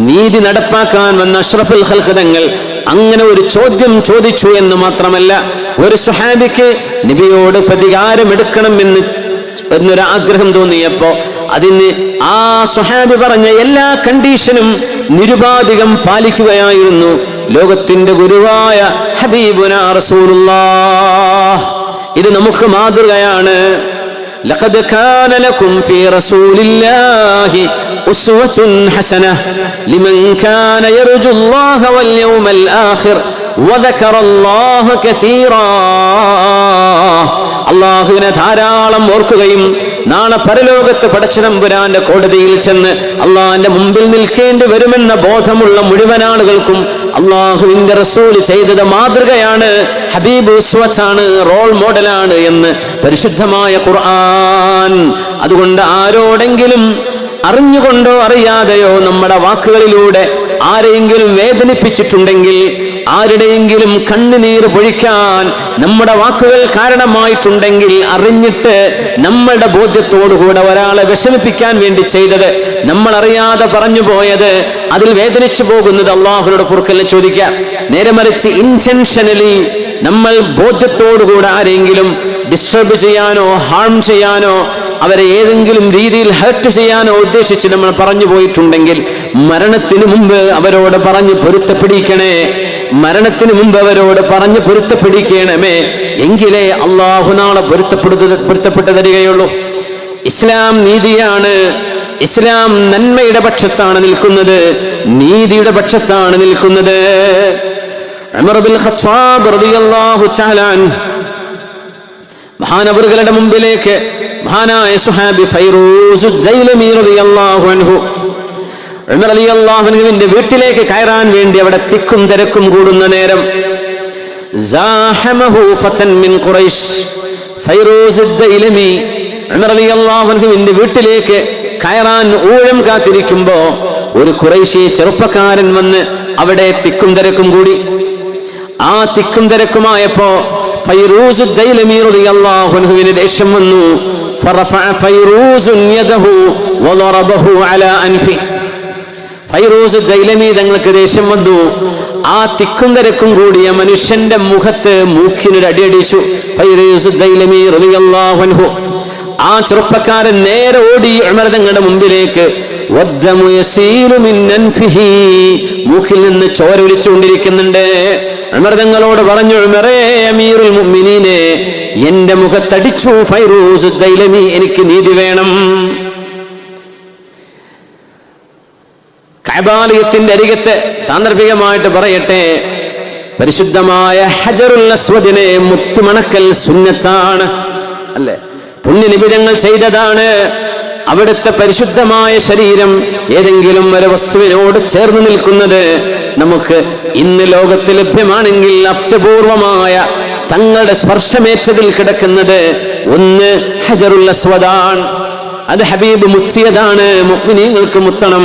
നീതി നടപ്പാക്കാൻ വന്ന അഷ്റഫുൽ ഖൽഖ് തങ്ങൾ അങ്ങനെ ഒരു ചോദ്യം ചോദിച്ചു എന്ന് മാത്രമല്ല, ഒരു സുഹാബിക്ക് നബിയോട് പ്രതികാരമെടുക്കണം എന്നൊരാഗ്രഹം തോന്നിയപ്പോ അതിന് ആ സുഹാബി പറഞ്ഞ എല്ലാ കണ്ടീഷനും നിരുപാധികം പാലിക്കുകയായിരുന്നു ലോകത്തിന്റെ ഗുരുവായ ഹബീബുനാ റസൂലുള്ളാഹ്. ഇത് നമുക്ക് മാതൃകയാണ്. لقد كان لكم في رسول الله أسوة حسنة لمن كان يرجو الله واليوم الآخر وذكر الله كثيرا. അള്ളാഹുവിനെ ധാരാളം ഓർക്കുകയും നാളെ പരലോകത്ത് പടച്ചതമ്പുരാന്റെ കോടതിയിൽ ചെന്ന് അള്ളാഹിന്റെ മുമ്പിൽ നിൽക്കേണ്ടി വരുമെന്ന ബോധമുള്ള മുഴുവൻ ആളുകൾക്കും അള്ളാഹുവിന്റെ റസൂൽ ചെയ്തത് മാതൃകയാണ്, ഹബീബ് ഉസ്വത്താണ്, റോൾ മോഡലാണ് എന്ന് പരിശുദ്ധമായ ഖുർആൻ. അതുകൊണ്ട് ആരോടെങ്കിലും അറിഞ്ഞുകൊണ്ടോ അറിയാതെയോ നമ്മുടെ വാക്കുകളിലൂടെ ആരെയെങ്കിലും വേദനിപ്പിച്ചിട്ടുണ്ടെങ്കിൽ, ആരുടെയെങ്കിലും കണ്ണുനീര് പൊഴിക്കാൻ നമ്മുടെ വാക്കുകൾ കാരണമായിട്ടുണ്ടെങ്കിൽ, അറിഞ്ഞിട്ട് നമ്മളുടെ ബോധ്യത്തോടുകൂടെ ഒരാളെ വിഷമിപ്പിക്കാൻ വേണ്ടി ചെയ്തത്, നമ്മൾ അറിയാതെ പറഞ്ഞു പോയത്, അതിൽ വേദനിച്ചു പോകുന്നത് അള്ളാഹുവിനോട് പൊറുക്കലിനെ ചോദിക്കാം. നേരെ മറിച്ച് ഇന്റൻഷനലി നമ്മൾ ബോധ്യത്തോടുകൂടെ ആരെങ്കിലും ഡിസ്റ്റർബ് ചെയ്യാനോ ഹാം ചെയ്യാനോ അവരെ ഏതെങ്കിലും രീതിയിൽ ഹർട്ട് ചെയ്യാനോ ഉദ്ദേശിച്ച് നമ്മൾ പറഞ്ഞു പോയിട്ടുണ്ടെങ്കിൽ, മരണത്തിന് മുമ്പ് അവരോട് പറഞ്ഞ് പൊരുത്തപ്പെടിക്കണേ, മരണത്തിന് മുമ്പ് അവരോട് പറഞ്ഞ് പൊരുത്തപ്പെടിക്കണമേ. എങ്കിലേ അള്ളാഹു നാളെ പൊരുത്തപ്പെട്ടു തരികയുള്ളൂ. ഇസ്ലാം നീതിയാണ്. ഇസ്ലാം നന്മയുടെ പക്ഷത്താണ് നിൽക്കുന്നത്, നീതിയുടെ പക്ഷത്താണ് നിൽക്കുന്നത്. ഉമർ ബിൻ ഖത്താബ് റളിയല്ലാഹു തആല അൻഹു മഹാനവറുകളുടെ മുമ്പിലേക്ക് മഹാനായ സുഹാബി ഫൈറൂസ് ദൈലമി റളിയല്ലാഹു അൻഹു ഉമർ റളിയല്ലാഹു അൻഹുവിന്റെ വീട്ടിലേക്ക് കയറാൻ വേണ്ടി അവിടെ തിക്കും തിരക്കും കൂടുന്ന നേരം സാഹമഹു ഫതൻ മിൻ ഖുറൈശ്. ഫൈറൂസ് ദൈലമി ഉമർ റളിയല്ലാഹു അൻഹുവിന്റെ വീട്ടിലേക്ക് കയറാൻ ഊഴം കാത്തിരിക്കുമ്പോ ഒരു ഖുറൈശി ചെറുപ്പക്കാരൻ വന്ന് അവിടെ തിക്കും തിരക്കും കൂടി. ആ തിക്കും തിരക്കുമായപ്പോ ഫൈറൂസ് ദൈലമി റളിയല്ലാഹു അൻഹുവിന് ദേഷ്യം വന്നു. ഫറഫഅ ഫൈറൂസ് യദഹു വളറബഹു അലാ അൻഫി. ഫൈറൂസ് ദൈലമി തങ്ങൾക്ക് ദേഷ്യം വന്നു. ആ തിക്കും തിരക്കും കൂടിയ മനുഷ്യന്റെ മുഖത്ത് മൂക്കിനൊരു അടിയടിച്ചു ഫൈറൂസ് ദൈലമി റളിയല്ലാഹു അൻഹു. ആ ചെറുപ്പക്കാരൻ നേരെ ഓടി ഉമർ തങ്ങളുടെ മുമ്പിലേക്ക്. വദ്ദമു യസീലു മിൻ അൻഫിഹി, മൂക്കിൽ നിന്ന് ചോര ഒലിച്ചുകൊണ്ടിരിക്കുന്നുണ്ട്. ഉമർ തങ്ങളോട് പറഞ്ഞു, ഉമറേ അമീറുൽ മുഅ്മിനീനെ, എന്റെ മുഖത്തടിച്ചു ഫൈറൂസ് ദൈലമി, എനിക്ക് നീതി വേണം. കഅബാലയത്തിന്റെ അരികത്ത് സാന്ദർഭികമായിട്ട് പറയട്ടെ, പരിശുദ്ധമായ ഹജറുൽ അസ്വദിനെ മുത്തുമണക്കൽ സുന്നത്താണ്, അല്ലേ? പുണ്യനിബിധങ്ങൾ ചെയ്തതാണ്. അവിടുത്തെ പരിശുദ്ധമായ ശരീരം ഏതെങ്കിലും ഒരു വസ്തുവിനോട് ചേർന്ന് നിൽക്കുന്നത് നമുക്ക് ഇന്ന് ലോകത്ത് ലഭ്യമാണെങ്കിൽ അത്യപൂർവമായ തങ്ങളുടെ സ്പർശമേറ്റതിൽ കിടക്കുന്നത് ഒന്ന് ഹജറുൽ അസ്വദാണ്. അത് ഹബീബ് മുത്തിയതാണ്, മുഅ്മിനീങ്ങൾക്ക് മുത്തണം.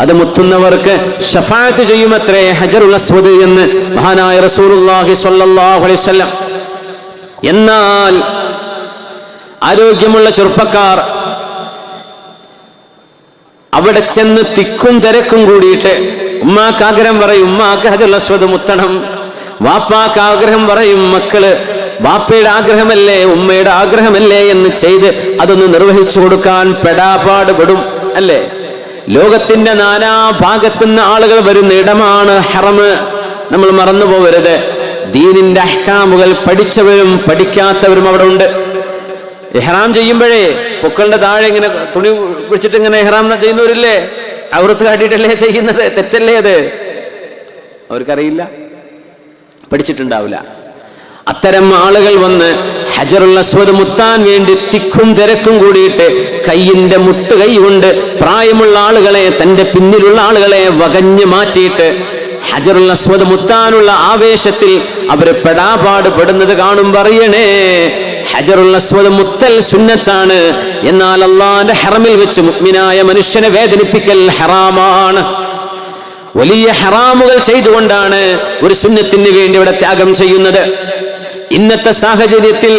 അത് മുത്തുന്നവർക്ക് ശഫാഅത്ത് ചെയ്യുമത്രേ ഹജറുൽ അസ്വദ് എന്ന് മഹാനായ റസൂലുള്ളാഹി സ്വല്ലല്ലാഹു അലൈഹി വസല്ലം. എന്നാൽ ആരോഗ്യമുള്ള ചെറുപ്പക്കാർ അവിടെ ചെന്ന് തിക്കും തിരക്കും കൂടിയിട്ട് ഉമ്മാക്ക് ആഗ്രഹം പറയും, ഉമ്മാക്ക് ഹജറുൽ അസ്വദ് മുത്തണം. വാപ്പാക്ക് ആഗ്രഹം പറയും, മക്കള് വാപ്പയുടെ ആഗ്രഹമല്ലേ ഉമ്മയുടെ ആഗ്രഹമല്ലേ എന്ന് ചെയ്ത് അതൊന്ന് നിർവഹിച്ചു കൊടുക്കാൻ പെടാപാട് പെടും അല്ലേ. ലോകത്തിന്റെ നാനാഭാഗത്തുനിന്ന് ആളുകൾ വരുന്ന ഇടമാണ് ഹറം. നമ്മൾ മറന്നു പോകരുത്. ദീനിന്റെ അഹ്കാമുകൾ പഠിച്ചവരും പഠിക്കാത്തവരും അവിടെ ഉണ്ട്. ഇഹ്റാം ചെയ്യുമ്പോഴേ പൊക്കളുടെ താഴെ ഇങ്ങനെ തുണി പിടിച്ചിട്ട് ഇങ്ങനെ ഇഹ്റാം ചെയ്യുന്നവരില്ലേ, ഔറത്ത് കാട്ടിയിട്ടല്ലേ ചെയ്യുന്നത്? തെറ്റല്ലേ അത്? അവർക്കറിയില്ല, പഠിച്ചിട്ടുണ്ടാവില്ല. അത്തരം ആളുകൾ വന്ന് ഹജറുൽ അസ്വദ് മുത്താൻ വേണ്ടി തിക്കും തിരക്കും കൂടിയിട്ട് കയ്യിന്റെ മുട്ട് കൈ കൊണ്ട് പ്രായമുള്ള ആളുകളെ, തന്റെ പിന്നിലുള്ള ആളുകളെ വകഞ്ഞു മാറ്റിയിട്ട് ഹജറുൽ അസ്വദ് മുത്താനുള്ള ആവേശത്തിൽ അവര് പെടാപാട് പെടുന്നത് കാണുമ്പോൾ അറിയണേ, ഹജറുൽ അസ്വദ് മുത്തൽ സുന്നത്താണ്. എന്നാൽ അള്ളാന്റെ ഹറമിൽ വെച്ച് മുഅ്മിനായ മനുഷ്യനെ വേദനിപ്പിക്കൽ ഹറാമാണ്. വലിയ ഹറാമുകൾ ചെയ്തുകൊണ്ടാണ് ഒരു സുന്നത്തിന് വേണ്ടി ഇവിടെ ത്യാഗം ചെയ്യുന്നത്. ഇന്നത്തെ സാഹചര്യത്തിൽ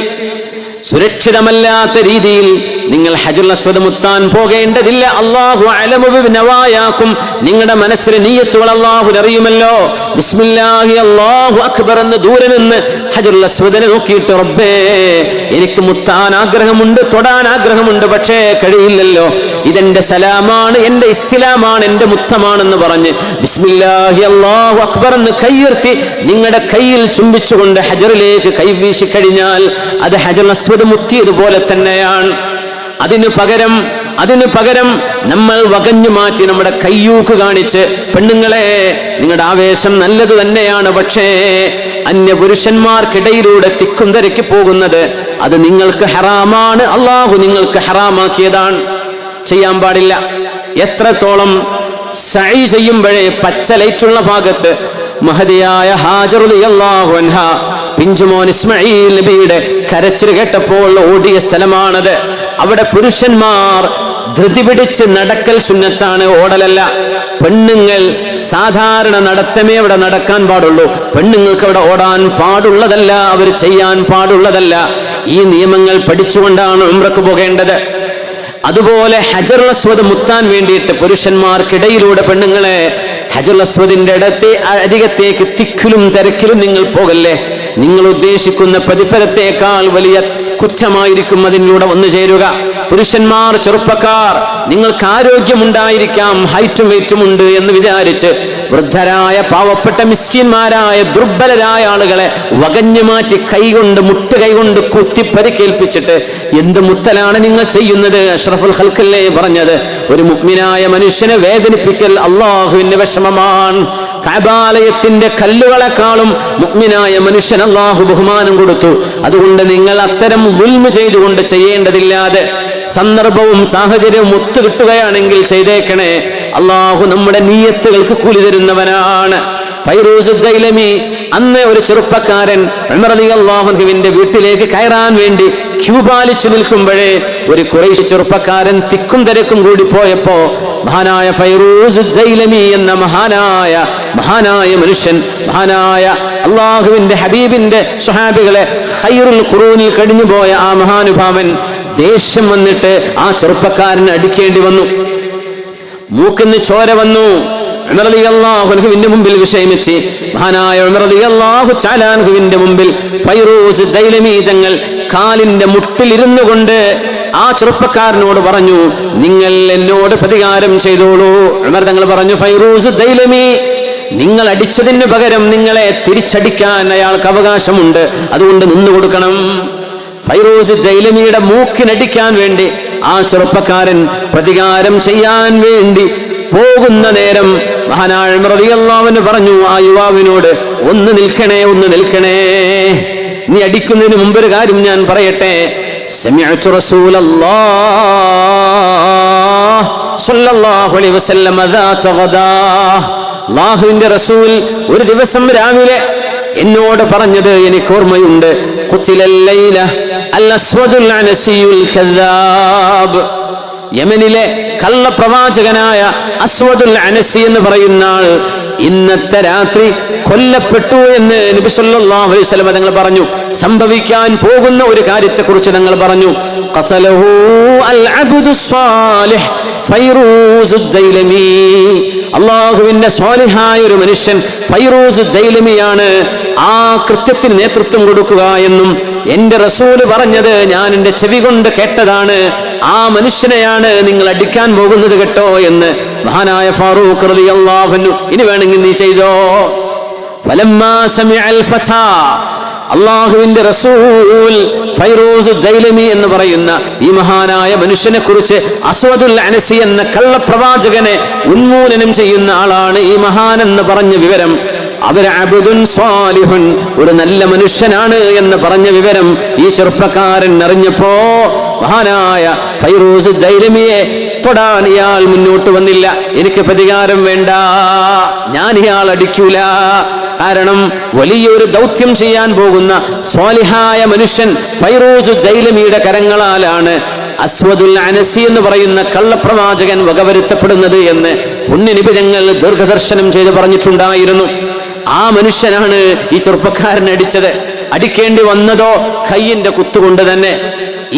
സുരക്ഷിതമല്ലാത്ത രീതിയിൽ നിങ്ങൾ ഹജറുൽ അസ്വദ് മുത്താൻ പോകേണ്ടതില്ല. അല്ലാഹു അലമു ബിനവായാക്കും, നിങ്ങളുടെ മനസ്സിലെ നിയ്യത്തുകൾ അല്ലാഹു അറിയുമല്ലോ. ബിസ്മില്ലാഹി അല്ലാഹു അക്ബർ എന്ന് ദൂരെ നിന്ന് ഹജറുൽ അസ്വദിനെ നോക്കിയിട്ട് റബ്ബേ എനിക്ക് മുത്താൻ ആഗ്രഹമുണ്ട്, തൊടാൻ ആഗ്രഹമുണ്ട്, പക്ഷേ കഴിയില്ലല്ലോ. ഇതെന്റെ സലാമാണ്, എന്റെ ഇസ്തിലാമാണ്, എന്റെ മുത്തമാണെന്ന് പറഞ്ഞ് ബിസ്മില്ലാഹി അല്ലാഹു അക്ബർ എന്ന് കൈയുയർത്തി നിങ്ങളുടെ കയ്യിൽ ചുംബിച്ചുകൊണ്ട് ഹജറിലേക്ക് കൈവീശി കഴിഞ്ഞാൽ അത് ഹജറുൽ അസ്വദ് മുത്തിയതുപോലെ തന്നെയാണ്. അതിനു പകരം നമ്മൾ വകഞ്ഞു മാറ്റി നമ്മുടെ കയ്യൂക്ക് കാണിച്ച്, പെണ്ണുങ്ങളെ നിങ്ങളുടെ ആവേശം നല്ലത് തന്നെയാണ്, പക്ഷേ അന്യ പുരുഷന്മാർക്കിടയിലൂടെ തിക്കും തിരക്കി പോകുന്നത് അത് നിങ്ങൾക്ക് ഹറാമാണ്. അള്ളാഹു നിങ്ങൾക്ക് ഹറാമാക്കിയതാണ്, ചെയ്യാൻ പാടില്ല. എത്രത്തോളം സഈ ചെയ്യുമ്പോഴേ പച്ച ലൈറ്റുള്ള ഭാഗത്ത് മഹദിയായ ഹാജർ റളിയല്ലാഹു അൻഹ പിഞ്ചുമോൻ ഇസ്മായിൽ നബിയുടെ കരച്ചിൽ കേട്ടപ്പോൾ ഓടിയ സ്ഥലമാണത്. അവിടെ പുരുഷന്മാർ ധൃതി പിടിച്ച് നടക്കൽ സുന്നത്താണ്, ഓടലല്ല. പെണ്ണുങ്ങൾ സാധാരണ നടത്തമേ അവിടെ നടക്കാൻ പാടുള്ളൂ. പെണ്ണുങ്ങൾക്ക് അവിടെ ഓടാൻ പാടുള്ളതല്ല, അവർ ചെയ്യാൻ പാടുള്ളതല്ല. ഈ നിയമങ്ങൾ പഠിച്ചുകൊണ്ടാണ് ഉംറക്ക് പോകേണ്ടത്. അതുപോലെ ഹജറുൽ അസ്വദ് മുത്താൻ വേണ്ടിയിട്ട് പുരുഷന്മാർക്കിടയിലൂടെ പെണ്ണുങ്ങളെ ഹജറുൽ അസ്വദിന്റെ അരികത്തേക്ക് തിക്കിലും തിരക്കിലും നിങ്ങൾ പോകല്ലേ. നിങ്ങൾ ഉദ്ദേശിക്കുന്ന പ്രതിഫലത്തേക്കാൾ വലിയ കുറ്റമായിരിക്കും അതിലൂടെ വന്നു ചേരുക. പുരുഷന്മാർ, ചെറുപ്പക്കാർ, നിങ്ങൾക്ക് ആരോഗ്യമുണ്ടായിരിക്കാം, ഹൈറ്റും വെയിറ്റും ഉണ്ട് എന്ന് വിചാരിച്ച് വൃദ്ധരായ പാവപ്പെട്ട മിസ്കിന്മാരായ ദുർബലരായ ആളുകളെ വകഞ്ഞു മാറ്റി കൈകൊണ്ട് മുട്ട് കൈകൊണ്ട് കുത്തി പരിക്കേൽപ്പിച്ചിട്ട് എന്ത് മുത്തലാണ് നിങ്ങൾ ചെയ്യുന്നത്? അഷ്റഫുൽ ഖൽഖല്ലേ പറഞ്ഞത്, ഒരു മുഅ്മിനായ മനുഷ്യനെ വേദനിപ്പിക്കൽ അല്ലാഹുവിന്റെ വിഷമമാണ്. കഅബാലയത്തിന്റെ കല്ലുകളെക്കാളും മുഅ്മിനായ മനുഷ്യൻ അല്ലാഹു ബഹുമാനം കൊടുത്തു. അതുകൊണ്ട് നിങ്ങൾ അത്തരം ദുൽമ ചെയ്തുകൊണ്ട് ചെയ്യേണ്ടതില്ലാതെ സന്ദർഭവും സാഹചര്യവും ഒത്തുകിട്ടുകയാണെങ്കിൽ ചെയ്തേക്കണേ. അല്ലാഹു നമ്മുടെ നിയ്യത്തുകൾക്ക് കൂലി തരുന്നവനാണ്. ഫൈറൂസ് ദൈലമി അന്ന് ഒരു ചെറുപ്പക്കാരൻ ഉമർ റളിയല്ലാഹു അൻഹുവിന്റെ വീട്ടിലേക്ക് കയറാൻ വേണ്ടി ക്യൂ പാലിച്ചു നിൽക്കുമ്പോഴേ ഒരു ഖുറൈശി ചെറുപ്പക്കാരൻ തിക്കും തിരക്കും കൂടി പോയപ്പോ മഹാനായ ഫൈറൂസ് ദൈലമി എന്ന മഹാനായ മനുഷ്യൻ, മഹാനായ അള്ളാഹുവിന്റെ ഹബീബിന്റെ സ്വഹാബികളെ ഖൈറുൽ ഖുറൂനിൽ കഴിഞ്ഞുപോയ ആ മഹാനുഭാവൻ ദേഷ്യം വന്നിട്ട് ആ ചെറുപ്പക്കാരനെ അടിക്കേണ്ടി വന്നു. മൂക്കിന്ന് ചോര വന്നു. ഉമർ റളിയല്ലാഹു അൻഹുവിന്റെ മുമ്പിൽ വിഷമിച്ച് മഹാനായ ഉമർ റളിയല്ലാഹു തആല അൻഹുവിന്റെ മുമ്പിൽ ഫൈറൂസ് ദൈലമി തങ്ങൾ കാലിന്റെ മുട്ടിലിരുന്നു കൊണ്ട് ആ ചെറുപ്പക്കാരനോട് പറഞ്ഞു, നിങ്ങൾ എന്നോട് പ്രതികാരം ചെയ്തോളൂ. ഉമർ തങ്ങൾ പറഞ്ഞു, ഫൈറൂസ് ദൈലമി, നിങ്ങൾ അടിച്ചതിന് പകരം നിങ്ങളെ തിരിച്ചടിക്കാൻ അയാൾക്ക് അവകാശമുണ്ട്, അതുകൊണ്ട് നിന്നുകൊടുക്കണം. ഫൈറൂസ് ദൈലമിയുടെ മൂക്കിനടിക്കാൻ വേണ്ടി ആ ചെറുപ്പക്കാരൻ പ്രതികാരം ചെയ്യാൻ വേണ്ടി പോകുന്ന നേരം മഹാനായ ഉമർ റളിയല്ലാഹു അൻഹു പറഞ്ഞു ആ യുവാവിനോട്, ഒന്ന് നിൽക്കണേ, നീ അടിക്കുന്നതിന് മുമ്പൊരു കാര്യം ഞാൻ പറയട്ടെ. സമിഅ്തു റസൂലല്ലാഹ് സ്വല്ലല്ലാഹു അലൈഹി വസല്ലം ദാത ഗദാ, അല്ലാഹുവിന്റെ റസൂൽ ഒരു ദിവസം രാവിലെ എന്നോട് പറഞ്ഞത് എനിക്ക് ഓർമ്മയുണ്ട്. ഖുതിലൽ ലൈല അൽ അസ്വദുൽ അനസിയുൽ കദ്ദാബ്, യമനിലെ കള്ളപ്രവാചകനായ അസ്വദുൽ അനസി എന്ന് പറയുന്ന ആൾ ഇന്നത്തെ രാത്രി കൊല്ലപ്പെട്ടു എന്ന് നബി സല്ലല്ലാഹു അലൈഹി വസല്ലം തങ്ങൾ പറഞ്ഞു. സംഭവിക്കാൻ പോകുന്ന ഒരു കാര്യത്തെക്കുറിച്ച് തങ്ങൾ പറഞ്ഞു. ഖതലഹു അൽ അബ്ദു സ്വാലിഹ് ഫൈറൂസ് ദൈലമി. അല്ലാഹുവിന്റെ സ്വാലിഹായ ഒരു മനുഷ്യൻ ഫൈറൂസ് ദൈലമിയാണ് ആ കൃത്യത്തിന് നേതൃത്വം കൊടുക്കുക എന്നും എന്റെ റസൂല് പറഞ്ഞത് ഞാൻ എന്റെ ചെവി കൊണ്ട് കേട്ടതാണ്. ആ മനുഷ്യനെയാണ് നിങ്ങൾ അടിക്കാൻ പോകുന്നത് കേട്ടോ എന്ന് മഹാനായ ഫാറൂഖ് റളിയല്ലാഹു അൻഹു ഇനി വേണമെങ്കിൽ നീ ചെയ്തോ. ഫലമ്മാ സമിഅൽ ഫതാ, അല്ലാഹുവിന്റെ റസൂൽ ഫൈറൂസ് ദൈലമി എന്ന് പറയുന്ന ഈ മഹാനായ മനുഷ്യനെ കുറിച്ച് അസ്വദുൽ അനസി എന്ന കള്ളപ്രവാചകനെ ഉന്മൂലനം ചെയ്യുന്ന ആളാണ് ഈ മഹാൻ എന്ന് പറഞ്ഞ വിവരം, അവർ അബ്ദുൻ സ്വാലിഹുൻ ഒരു നല്ല മനുഷ്യനാണ് എന്ന് പറഞ്ഞ വിവരം ഈ ചെറുപ്പക്കാരൻ അറിഞ്ഞപ്പോ മഹാനായ ഫൈറൂസ് ദൈലമിയെ തൊടാൻ ഇയാൾ മുന്നോട്ട് വന്നില്ല. എനിക്ക് പ്രതികാരം വേണ്ട, ഞാൻ ഇയാൾ അടിക്കൂല. കാരണം വലിയൊരു ദൗത്യം ചെയ്യാൻ പോകുന്ന സ്വാലിഹായ മനുഷ്യൻ ഫൈറൂസ് ദൈലമിയുടെ കരങ്ങളാലാണ് അസ്വദുൽ അനസി എന്ന് പറയുന്ന കള്ളപ്രവാചകൻ വകവരുത്തപ്പെടുന്നത് എന്ന് പുണ്യനിബിധങ്ങൾ ദീർഘദർശനം ചെയ്ത് പറഞ്ഞിട്ടുണ്ടായിരുന്നു. ആ മനുഷ്യനാണ് ഈ ചെറുപ്പക്കാരൻ അടിച്ചത്. അടിക്കേണ്ടി വന്നതോ കയ്യിന്റെ കുത്തുകൊണ്ട് തന്നെ.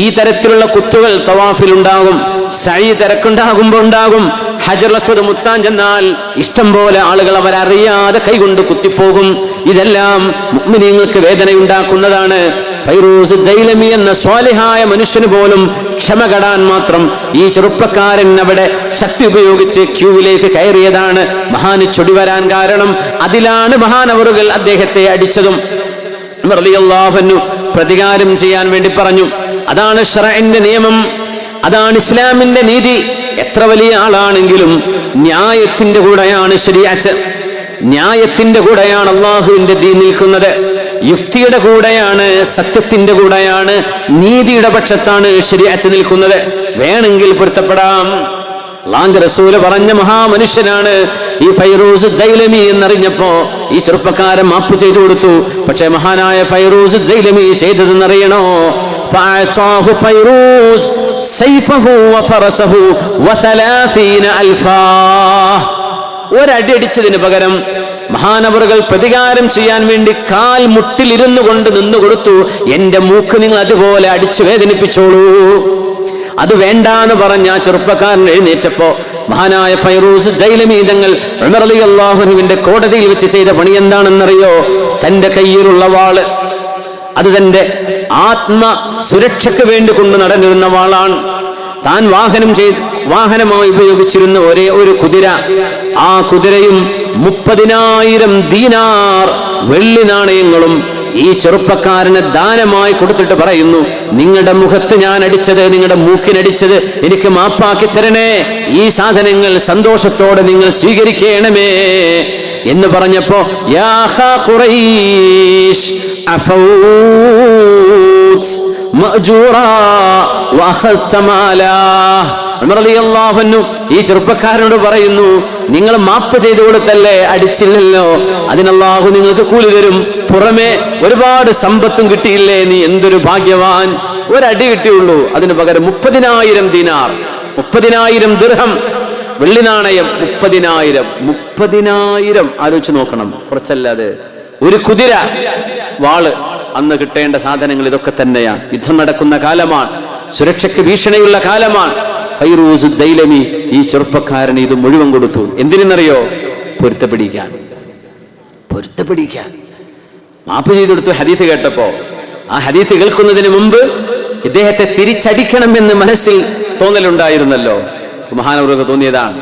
ഈ തരത്തിലുള്ള കുത്തുകൾ തവാഫിൽ ഉണ്ടാകും, സഈ തിരക്കുണ്ടാകുമ്പോൾ ഉണ്ടാകും. ഹജറുൽ അസ്വദ് മുത്താൻ ചെന്നാൽ ഇഷ്ടം പോലെ ആളുകൾ അവരറിയാതെ കൈകൊണ്ട് കുത്തിപ്പോകും. ഇതെല്ലാം മുഅ്മിനീങ്ങൾക്ക് വേദനയുണ്ടാക്കുന്നതാണ്. ഫൈറൂസ് ദൈലമി എന്ന സ്വാലിഹായ മനുഷ്യന് പോലും ക്ഷമ കെടാൻ മാത്രം ഈ ചെറുപ്പക്കാരൻ അവിടെ ശക്തി ഉപയോഗിച്ച് ക്യൂവിലേക്ക് കയറിയതാണ് മഹാന് ചൊടി വരാൻ കാരണം. അതിലാണ് മഹാനവറുകൾ അദ്ദേഹത്തെ അടിച്ചതും. റളിയല്ലാഹു അൻഹു പ്രതികാരം ചെയ്യാൻ വേണ്ടി പറഞ്ഞു. അതാണ് ശറഇന്റെ നിയമം, അതാണ് ഇസ്ലാമിന്റെ നീതി. എത്ര വലിയ ആളാണെങ്കിലും ന്യായത്തിന്റെ കൂടെയാണ് ശരീഅത്ത്, ന്യായത്തിന്റെ കൂടെയാണ് അള്ളാഹുവിന്റെ ദീൻ നിൽക്കുന്നത്. യുക്തിയുടെ കൂടെയാണ്, സത്യത്തിന്റെ കൂടെയാണ്, നീതിയുടെ പക്ഷത്താണ് ശരീഅത്ത് നിൽക്കുന്നത്. വേണമെങ്കിൽ പൊരുത്തപ്പെടാം. അല്ലാഹുവിന്റെ റസൂൽ പറഞ്ഞ മഹാമനുഷ്യനാണ് ഈ ഫൈറൂസ് ദൈലമി എന്നറിഞ്ഞപ്പോ ഈ ചെറുപ്പക്കാരൻ മാപ്പ് ചെയ്തു കൊടുത്തു. പക്ഷെ മഹാനായ ഫൈറൂസ് ദൈലമി ചെയ്തതെന്നറിയണോ? فأعطاه فيروز سيفه وفرسه و30 ألفا. ഒരടി അടിച്ചതിന് പകരം മഹാനവറുകൾ പ്രതികാരം ചെയ്യാൻ വേണ്ടി കാൽ മുട്ടിലിരുന്നു കൊണ്ട് നിന്നു കൊടുത്തു. എന്റെ മൂക്ക് നിങ്ങൾ അതുപോലെ അടിച്ചു വേദനിപ്പിച്ചോളൂ. അത് വേണ്ടാന്ന് പറഞ്ഞ ആ ചെറുപ്പക്കാരൻ എഴുന്നേറ്റപ്പോ മഹാനായ ഫൈറൂസ് ദൈലമി തങ്ങൾ ഉമർ റളിയല്ലാഹു അൻഹുവിന്റെ കോടതിയിൽ വെച്ച് ചെയ്ത പണി എന്താണെന്നറിയോ? തന്റെ കയ്യിലുള്ള വാള്, അത് തന്റെ ആത്മ സുരക്ഷയ്ക്ക് വേണ്ടി കൊണ്ട് നടന്നിരുന്ന വാളാണ്. താൻ വാഹനമായി ഉപയോഗിച്ചിരുന്ന ഒരേ ഒരു കുതിര, ആ കുതിരയും 30,000 ദീനാർ വെള്ളി നാണയങ്ങളും ഈ ചെറുപ്പക്കാരന് ദാനമായി കൊടുത്തിട്ട് പറയുന്നു, നിങ്ങളുടെ മുഖത്ത് ഞാൻ അടിച്ചത്, നിങ്ങളുടെ മൂക്കിനടിച്ചത് എനിക്ക് മാപ്പാക്കി തരണേ, ഈ സാധനങ്ങൾ സന്തോഷത്തോടെ നിങ്ങൾ സ്വീകരിക്കണമേ എന്ന് പറഞ്ഞപ്പോ യാ ഖുറൈശ് അഫൗത് മഅജൂറാ വഅഖദ്ത മാലാ. ഉമർ റളിയല്ലാഹു അൻഹു ഈ ചെറുപ്പക്കാരനോട് പറയുന്നു, നിങ്ങൾ മാപ്പ് ചെയ്തു കൊടുത്തല്ലേ, അടിച്ചില്ലല്ലോ, അതിന് അല്ലാഹു നിങ്ങൾക്ക് കൂലി തരും. പുറമെ ഒരുപാട് സമ്പത്തും കിട്ടിയില്ലേ, നീ എന്തൊരു ഭാഗ്യവാൻ. ഒരടി കിട്ടിയുള്ളൂ, അതിന് പകരം 30,000 ദീനാർ, 30,000 ദിർഹം വെള്ളി നാണയം. 30,000 ആലോചിച്ച് നോക്കണം, കുറച്ചല്ലാതെ. ഒരു കുതിര, വാള്, അന്ന് കിട്ടേണ്ട സാധനങ്ങൾ ഇതൊക്കെ തന്നെയാണ്. യുദ്ധം നടക്കുന്ന കാലമാണ്, സുരക്ഷയ്ക്ക് ഭീഷണിയുള്ള കാലമാണ്. ഫൈറൂസ് ദൈലമി ഈ ചെറുപ്പക്കാരന് ഇത് മുഴുവൻ കൊടുത്തു. എന്തിനെന്നറിയോ? പൊരുത്തപ്പെടിക്കാൻ. മാപ്പ് ചെയ്തു കൊടുത്തു. ഹദീത്ത് കേട്ടപ്പോ, ആ ഹദീത്ത് കേൾക്കുന്നതിന് മുമ്പ് ഇദ്ദേഹത്തെ തിരിച്ചടിക്കണമെന്ന് മനസ്സിൽ തോന്നലുണ്ടായിരുന്നല്ലോ. മഹാനവർക്ക് തോന്നിയതാണ്,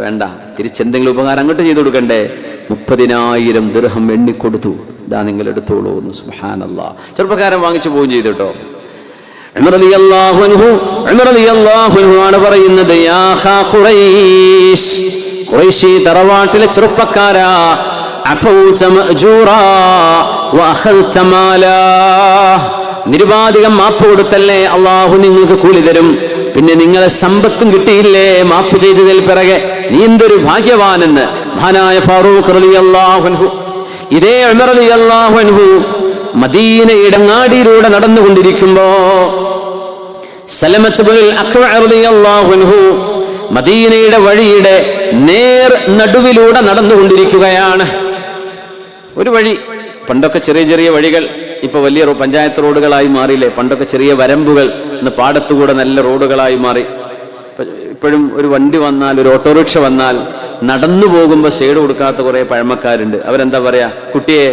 വേണ്ട, തിരിച്ചെന്തെങ്കിലും ഉപകാരം അങ്ങോട്ട് ചെയ്തു കൊടുക്കണ്ടേ. 30,000 ദിർഹം എണ്ണിക്കൊടുത്തു. ഇതാ നിങ്ങൾ എടുത്തോളൂ എന്ന്. സുബ്ഹാനല്ലാഹ്. ചെറുപ്പക്കാരൻ വാങ്ങിച്ചു പോവുകയും ചെയ്തു കേട്ടോ. ഉമർ റളിയല്ലാഹു അൻഹു ആണ് പറയുന്നത്, യാ ഖുറൈശ്, ഖുറൈശി തറവാട്ടിലെ ചെറുപ്പക്കാരാ, അഫൗത മഅജൂറാ വഅഖൽത മാലാ. നിരുപാധികം മാപ്പ് കൊടുത്തല്ലേ, അള്ളാഹു നിങ്ങൾക്ക് കൂലി തരും. പിന്നെ നിങ്ങളെ സമ്പത്തും കിട്ടിയില്ലേ മാപ്പ് ചെയ്തതിൽ പിറകെ, നീ എന്തൊരു ഭാഗ്യവാനെന്ന് മഹാനായ ഫാറൂഖ് റളിയല്ലാഹു അൻഹു. ഇതേ ഉമർ റളിയല്ലാഹു അൻഹു മദീനയുടെ അങ്ങാടിയിലൂടെ നടന്നുകൊണ്ടിരിക്കുമ്പോ സലമത്ത് ബിനുൽ അക്വഅ റളിയല്ലാഹു അൻഹു മദീനയുടെ വഴിയുടെ നേർ നടുവിലൂടെ നടന്നുകൊണ്ടിരിക്കുകയാണ്. ഒരു വഴി, പണ്ടൊക്കെ ചെറിയ ചെറിയ വഴികൾ, ഇപ്പൊ വലിയ പഞ്ചായത്ത് റോഡുകളായി മാറിയില്ലേ. പണ്ടൊക്കെ ചെറിയ വരമ്പുകൾ, ഇന്ന് പാടത്തുകൂടെ നല്ല റോഡുകളായി മാറി. ഇപ്പോഴും ഒരു വണ്ടി വന്നാൽ, ഒരു ഓട്ടോറിക്ഷ വന്നാൽ നടന്നു പോകുമ്പോൾ സൈഡ് കൊടുക്കാത്ത കുറെ പഴമക്കാരുണ്ട്. അവരെന്താ പറയാ, കുട്ടിയെ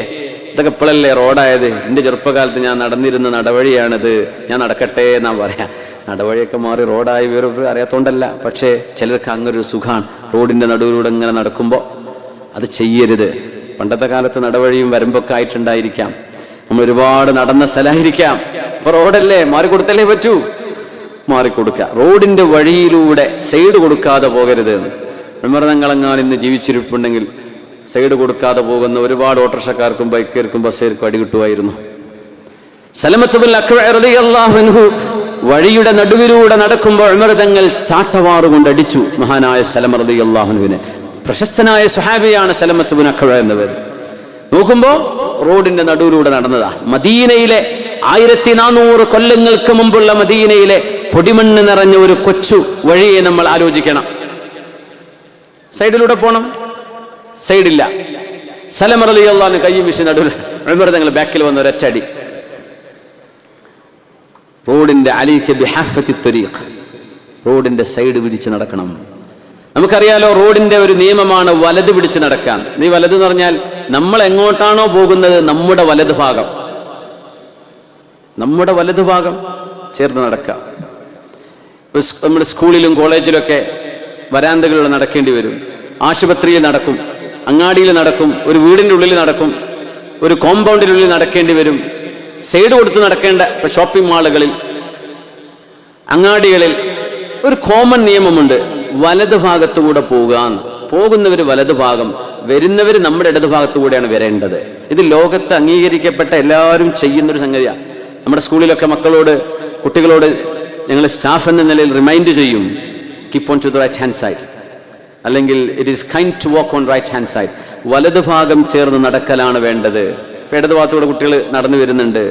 ഇതൊക്കെ ഇപ്പോഴല്ലേ റോഡായത്, എൻ്റെ ചെറുപ്പകാലത്ത് ഞാൻ നടന്നിരുന്ന നടവഴിയാണിത്, ഞാൻ നടക്കട്ടെ എന്നാ പറയാ. നടവഴിയൊക്കെ മാറി റോഡായി വേറെ അറിയാത്തോണ്ടല്ല, പക്ഷേ ചിലർക്ക് അങ്ങനൊരു സുഖാണ് റോഡിന്റെ നടുവിലൂടെ ഇങ്ങനെ നടക്കുമ്പോൾ. അത് ചെയ്യരുത്. പണ്ടത്തെ കാലത്ത് നടവഴിയും വരമ്പൊക്കെ ആയിട്ടുണ്ടായിരിക്കാം, നമ്മൾ ഒരുപാട് നടന്ന സ്ഥലമായിരിക്കാം. അപ്പൊ റോഡല്ലേ, മാറിക്കൊടുത്തല്ലേ പറ്റൂ, മാറിക്കൊടുക്കുക. റോഡിന്റെ വഴിയിലൂടെ സൈഡ് കൊടുക്കാതെ പോകരുത്. വിമർദ്ദങ്ങളെങ്ങാൻ ഇന്ന് ജീവിച്ചിരിപ്പുണ്ടെങ്കിൽ സൈഡ് കൊടുക്കാതെ പോകുന്ന ഒരുപാട് ഓട്ടോറിക്ഷക്കാർക്കും ബൈക്കുകാർക്കും ബസ്സുകാർക്കും അടി കിട്ടുമായിരുന്നു. സലമത്ത് ബിനുൽ അക്വഅ റളിയല്ലാഹു അൻഹു വഴിയുടെ നടുവിലൂടെ നടക്കുമ്പോൾ ഉമർ തങ്ങൾ ചാട്ടവാറുകൊണ്ട് അടിച്ചു മഹാനായ സലമ റളിയല്ലാഹു അൻഹുവിനെ. പ്രശസ്തനായ സ്വഹാബിയാണ് സലമത്ത് ബിനുൽ അക്വഅ എന്നവർ. നോക്കുമ്പോ റോഡിന്റെ നടുവിലൂടെ നടന്നതാ. മദീനയിലെ 1400 കൊല്ലങ്ങൾക്ക് മുമ്പുള്ള മദീനയിലെ പൊടിമണ്ണ് നിറഞ്ഞ ഒരു കൊച്ചു വഴിയെ നമ്മൾ ആലോചിക്കണം. സൈഡിലൂടെ പോണം, സൈഡില്ല. സലമ റളിയല്ലാഹു അൻഹു കയ്യും വീശി നടുവിൽ, ഉമർ തങ്ങൾ ബാക്കിൽ വന്ന ഒരൊറ്റടി. റോഡിന്റെ അലൈക ബിഹഫത്തി ത്വരീഖ്, റോഡിന്റെ സൈഡ് പിടിച്ച് നടക്കണം. നമുക്കറിയാലോ, റോഡിന്റെ ഒരു നിയമമാണ് വലത് പിടിച്ച് നടക്കാൻ. നീ വലത് എന്ന് പറഞ്ഞാൽ നമ്മൾ എങ്ങോട്ടാണോ പോകുന്നത് നമ്മുടെ വലതുഭാഗം, നമ്മുടെ വലതുഭാഗം ചേർന്ന് നടക്കുക. നമ്മുടെ സ്കൂളിലും കോളേജിലൊക്കെ വരാന്തകളിലൂടെ നടക്കേണ്ടി വരും, ആശുപത്രിയിൽ നടക്കും, അങ്ങാടിയിൽ നടക്കും, ഒരു വീടിൻ്റെ ഉള്ളിൽ നടക്കും, ഒരു കോമ്പൗണ്ടിനുള്ളിൽ നടക്കേണ്ടി വരും. സൈഡ് കൊടുത്ത് നടക്കേണ്ട ഷോപ്പിംഗ് മാളുകളിൽ, അങ്ങാടികളിൽ ഒരു കോമൺ നിയമമുണ്ട്, വലത് ഭാഗത്തുകൂടെ പോകാൻ. പോകുന്നവർ വലതു ഭാഗം, വരുന്നവർ നമ്മുടെ ഇടതു ഭാഗത്തുകൂടെയാണ് വരേണ്ടത്. ഇത് ലോകത്ത് അംഗീകരിക്കപ്പെട്ട എല്ലാവരും ചെയ്യുന്നൊരു സംഗതിയാണ്. നമ്മുടെ സ്കൂളിലൊക്കെ മക്കളോട്, കുട്ടികളോട് ഞങ്ങൾ സ്റ്റാഫ് എന്ന നിലയിൽ റിമൈൻഡ് ചെയ്യും, keep on to the right hand side, അല്ലെങ്കിൽ it is kind to walk on right hand side. വലതു ഭാഗം ചേർന്ന് നടക്കലാണ് വേണ്ടത്. ഇപ്പം ഇടതു ഭാഗത്തൂടെ കുട്ടികൾ നടന്നു വരുന്നുണ്ട്,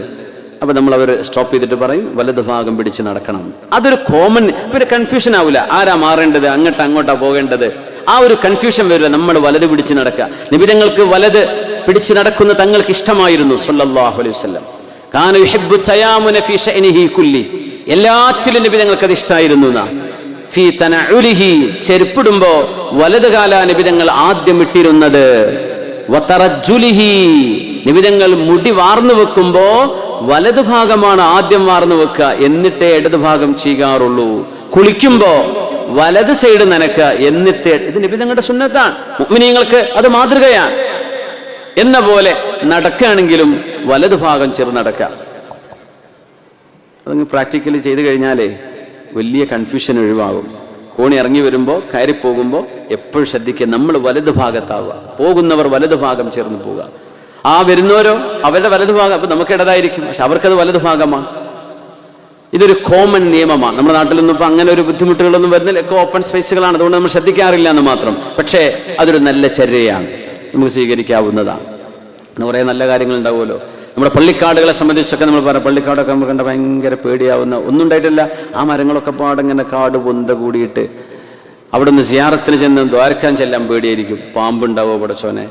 അപ്പൊ നമ്മൾ അവർ സ്റ്റോപ്പ് ചെയ്തിട്ട് പറയും വലതു ഭാഗം പിടിച്ച് നടക്കണം. അതൊരു കോമൺ, പിന്നെ കൺഫ്യൂഷൻ ആവില്ല, ആരാ മാറേണ്ടത്, അങ്ങോട്ടാ പോകേണ്ടത്, ആ ഒരു കൺഫ്യൂഷൻ വരില്ല. നമ്മൾ വലത് പിടിച്ച് നടക്കുക. നിബിതങ്ങൾക്ക് വലത് പിടിച്ച് നടക്കുന്ന തങ്ങൾക്ക് ഇഷ്ടമായിരുന്നു സല്ലല്ലാഹു അലൈഹി വസല്ലം. കാന യുഹിബ്ബു തയാമുന ഫീ ശഅനിഹി കുല്ലി, എല്ലാറ്റിലും നിബിതങ്ങൾക്ക് അത് ഇഷ്ടമായിരുന്നു. ഫീ തനഉലിഹി, ചെരുപ്പിടുമ്പോ വലത് കാല നിബിതങ്ങൾ ആദ്യം ഇട്ടിരുന്നത്. വതറജുലിഹി, നിബിതങ്ങൾ മുടി വാർന്നു വെക്കുമ്പോ വലതു ഭാഗമാണ് ആദ്യം വാർന്നു വെക്കുക, എന്നിട്ടേ ഇടതു ഭാഗം ചെയ്യാറുള്ളൂ. കുളിക്കുമ്പോ വലത് സൈഡ് നനക്കുക, എന്നിട്ട്. ഇത് നബി തങ്ങളുടെ സുന്നത്താണ്, മുഅ്മിനീങ്ങൾക്ക് അത് മാതൃകയാണ്. എന്ന പോലെ നടക്കുകയാണെങ്കിലും വലതു ഭാഗം ചേർന്ന് നടക്കുക. അതങ്ങ് പ്രാക്ടിക്കലി ചെയ്ത് കഴിഞ്ഞാലേ വലിയ കൺഫ്യൂഷൻ ഒഴിവാകും. കോണി ഇറങ്ങി വരുമ്പോൾ, കയറി പോകുമ്പോൾ എപ്പോഴും ശ്രദ്ധിക്കുക, നമ്മൾ വലതു ഭാഗത്താവുക, പോകുന്നവർ വലതു ഭാഗം ചേർന്ന് പോവുക. ആ വരുന്നവരോ അവരുടെ വലതു ഭാഗം, അപ്പൊ നമുക്ക് ഇടതായിരിക്കും, പക്ഷെ അവർക്കത് വലതു ഭാഗമാണ്. ഇതൊരു കോമൺ നിയമമാണ്. നമ്മുടെ നാട്ടിലൊന്നും ഇപ്പൊ അങ്ങനെ ഒരു ബുദ്ധിമുട്ടുകളൊന്നും വരുന്നില്ല, ഒക്കെ ഓപ്പൺ സ്പേസുകളാണ്, അതുകൊണ്ട് നമ്മൾ ശ്രദ്ധിക്കാറില്ല എന്ന് മാത്രം. പക്ഷേ അതൊരു നല്ല ചര്യയാണ്, നമുക്ക് സ്വീകരിക്കാവുന്നതാണ്. കുറേ നല്ല കാര്യങ്ങൾ ഉണ്ടാവുമല്ലോ. നമ്മുടെ പള്ളിക്കാടുകളെ സംബന്ധിച്ചൊക്കെ നമ്മൾ പറയാം, പള്ളിക്കാടൊക്കെ നമ്മൾ കണ്ട ഭയങ്കര പേടിയാവുന്ന ഒന്നും ഉണ്ടായിട്ടില്ല. ആ മരങ്ങളൊക്കെ പാടിങ്ങനെ കാട് പൊന്ത കൂടിയിട്ട് അവിടെ നിന്ന് സിയാറത്തിന് ചെന്ന് ദ്വാരക്കാൻ ചെല്ലാൻ പേടിയായിരിക്കും. പാമ്പുണ്ടാവോ പടച്ചോനെ,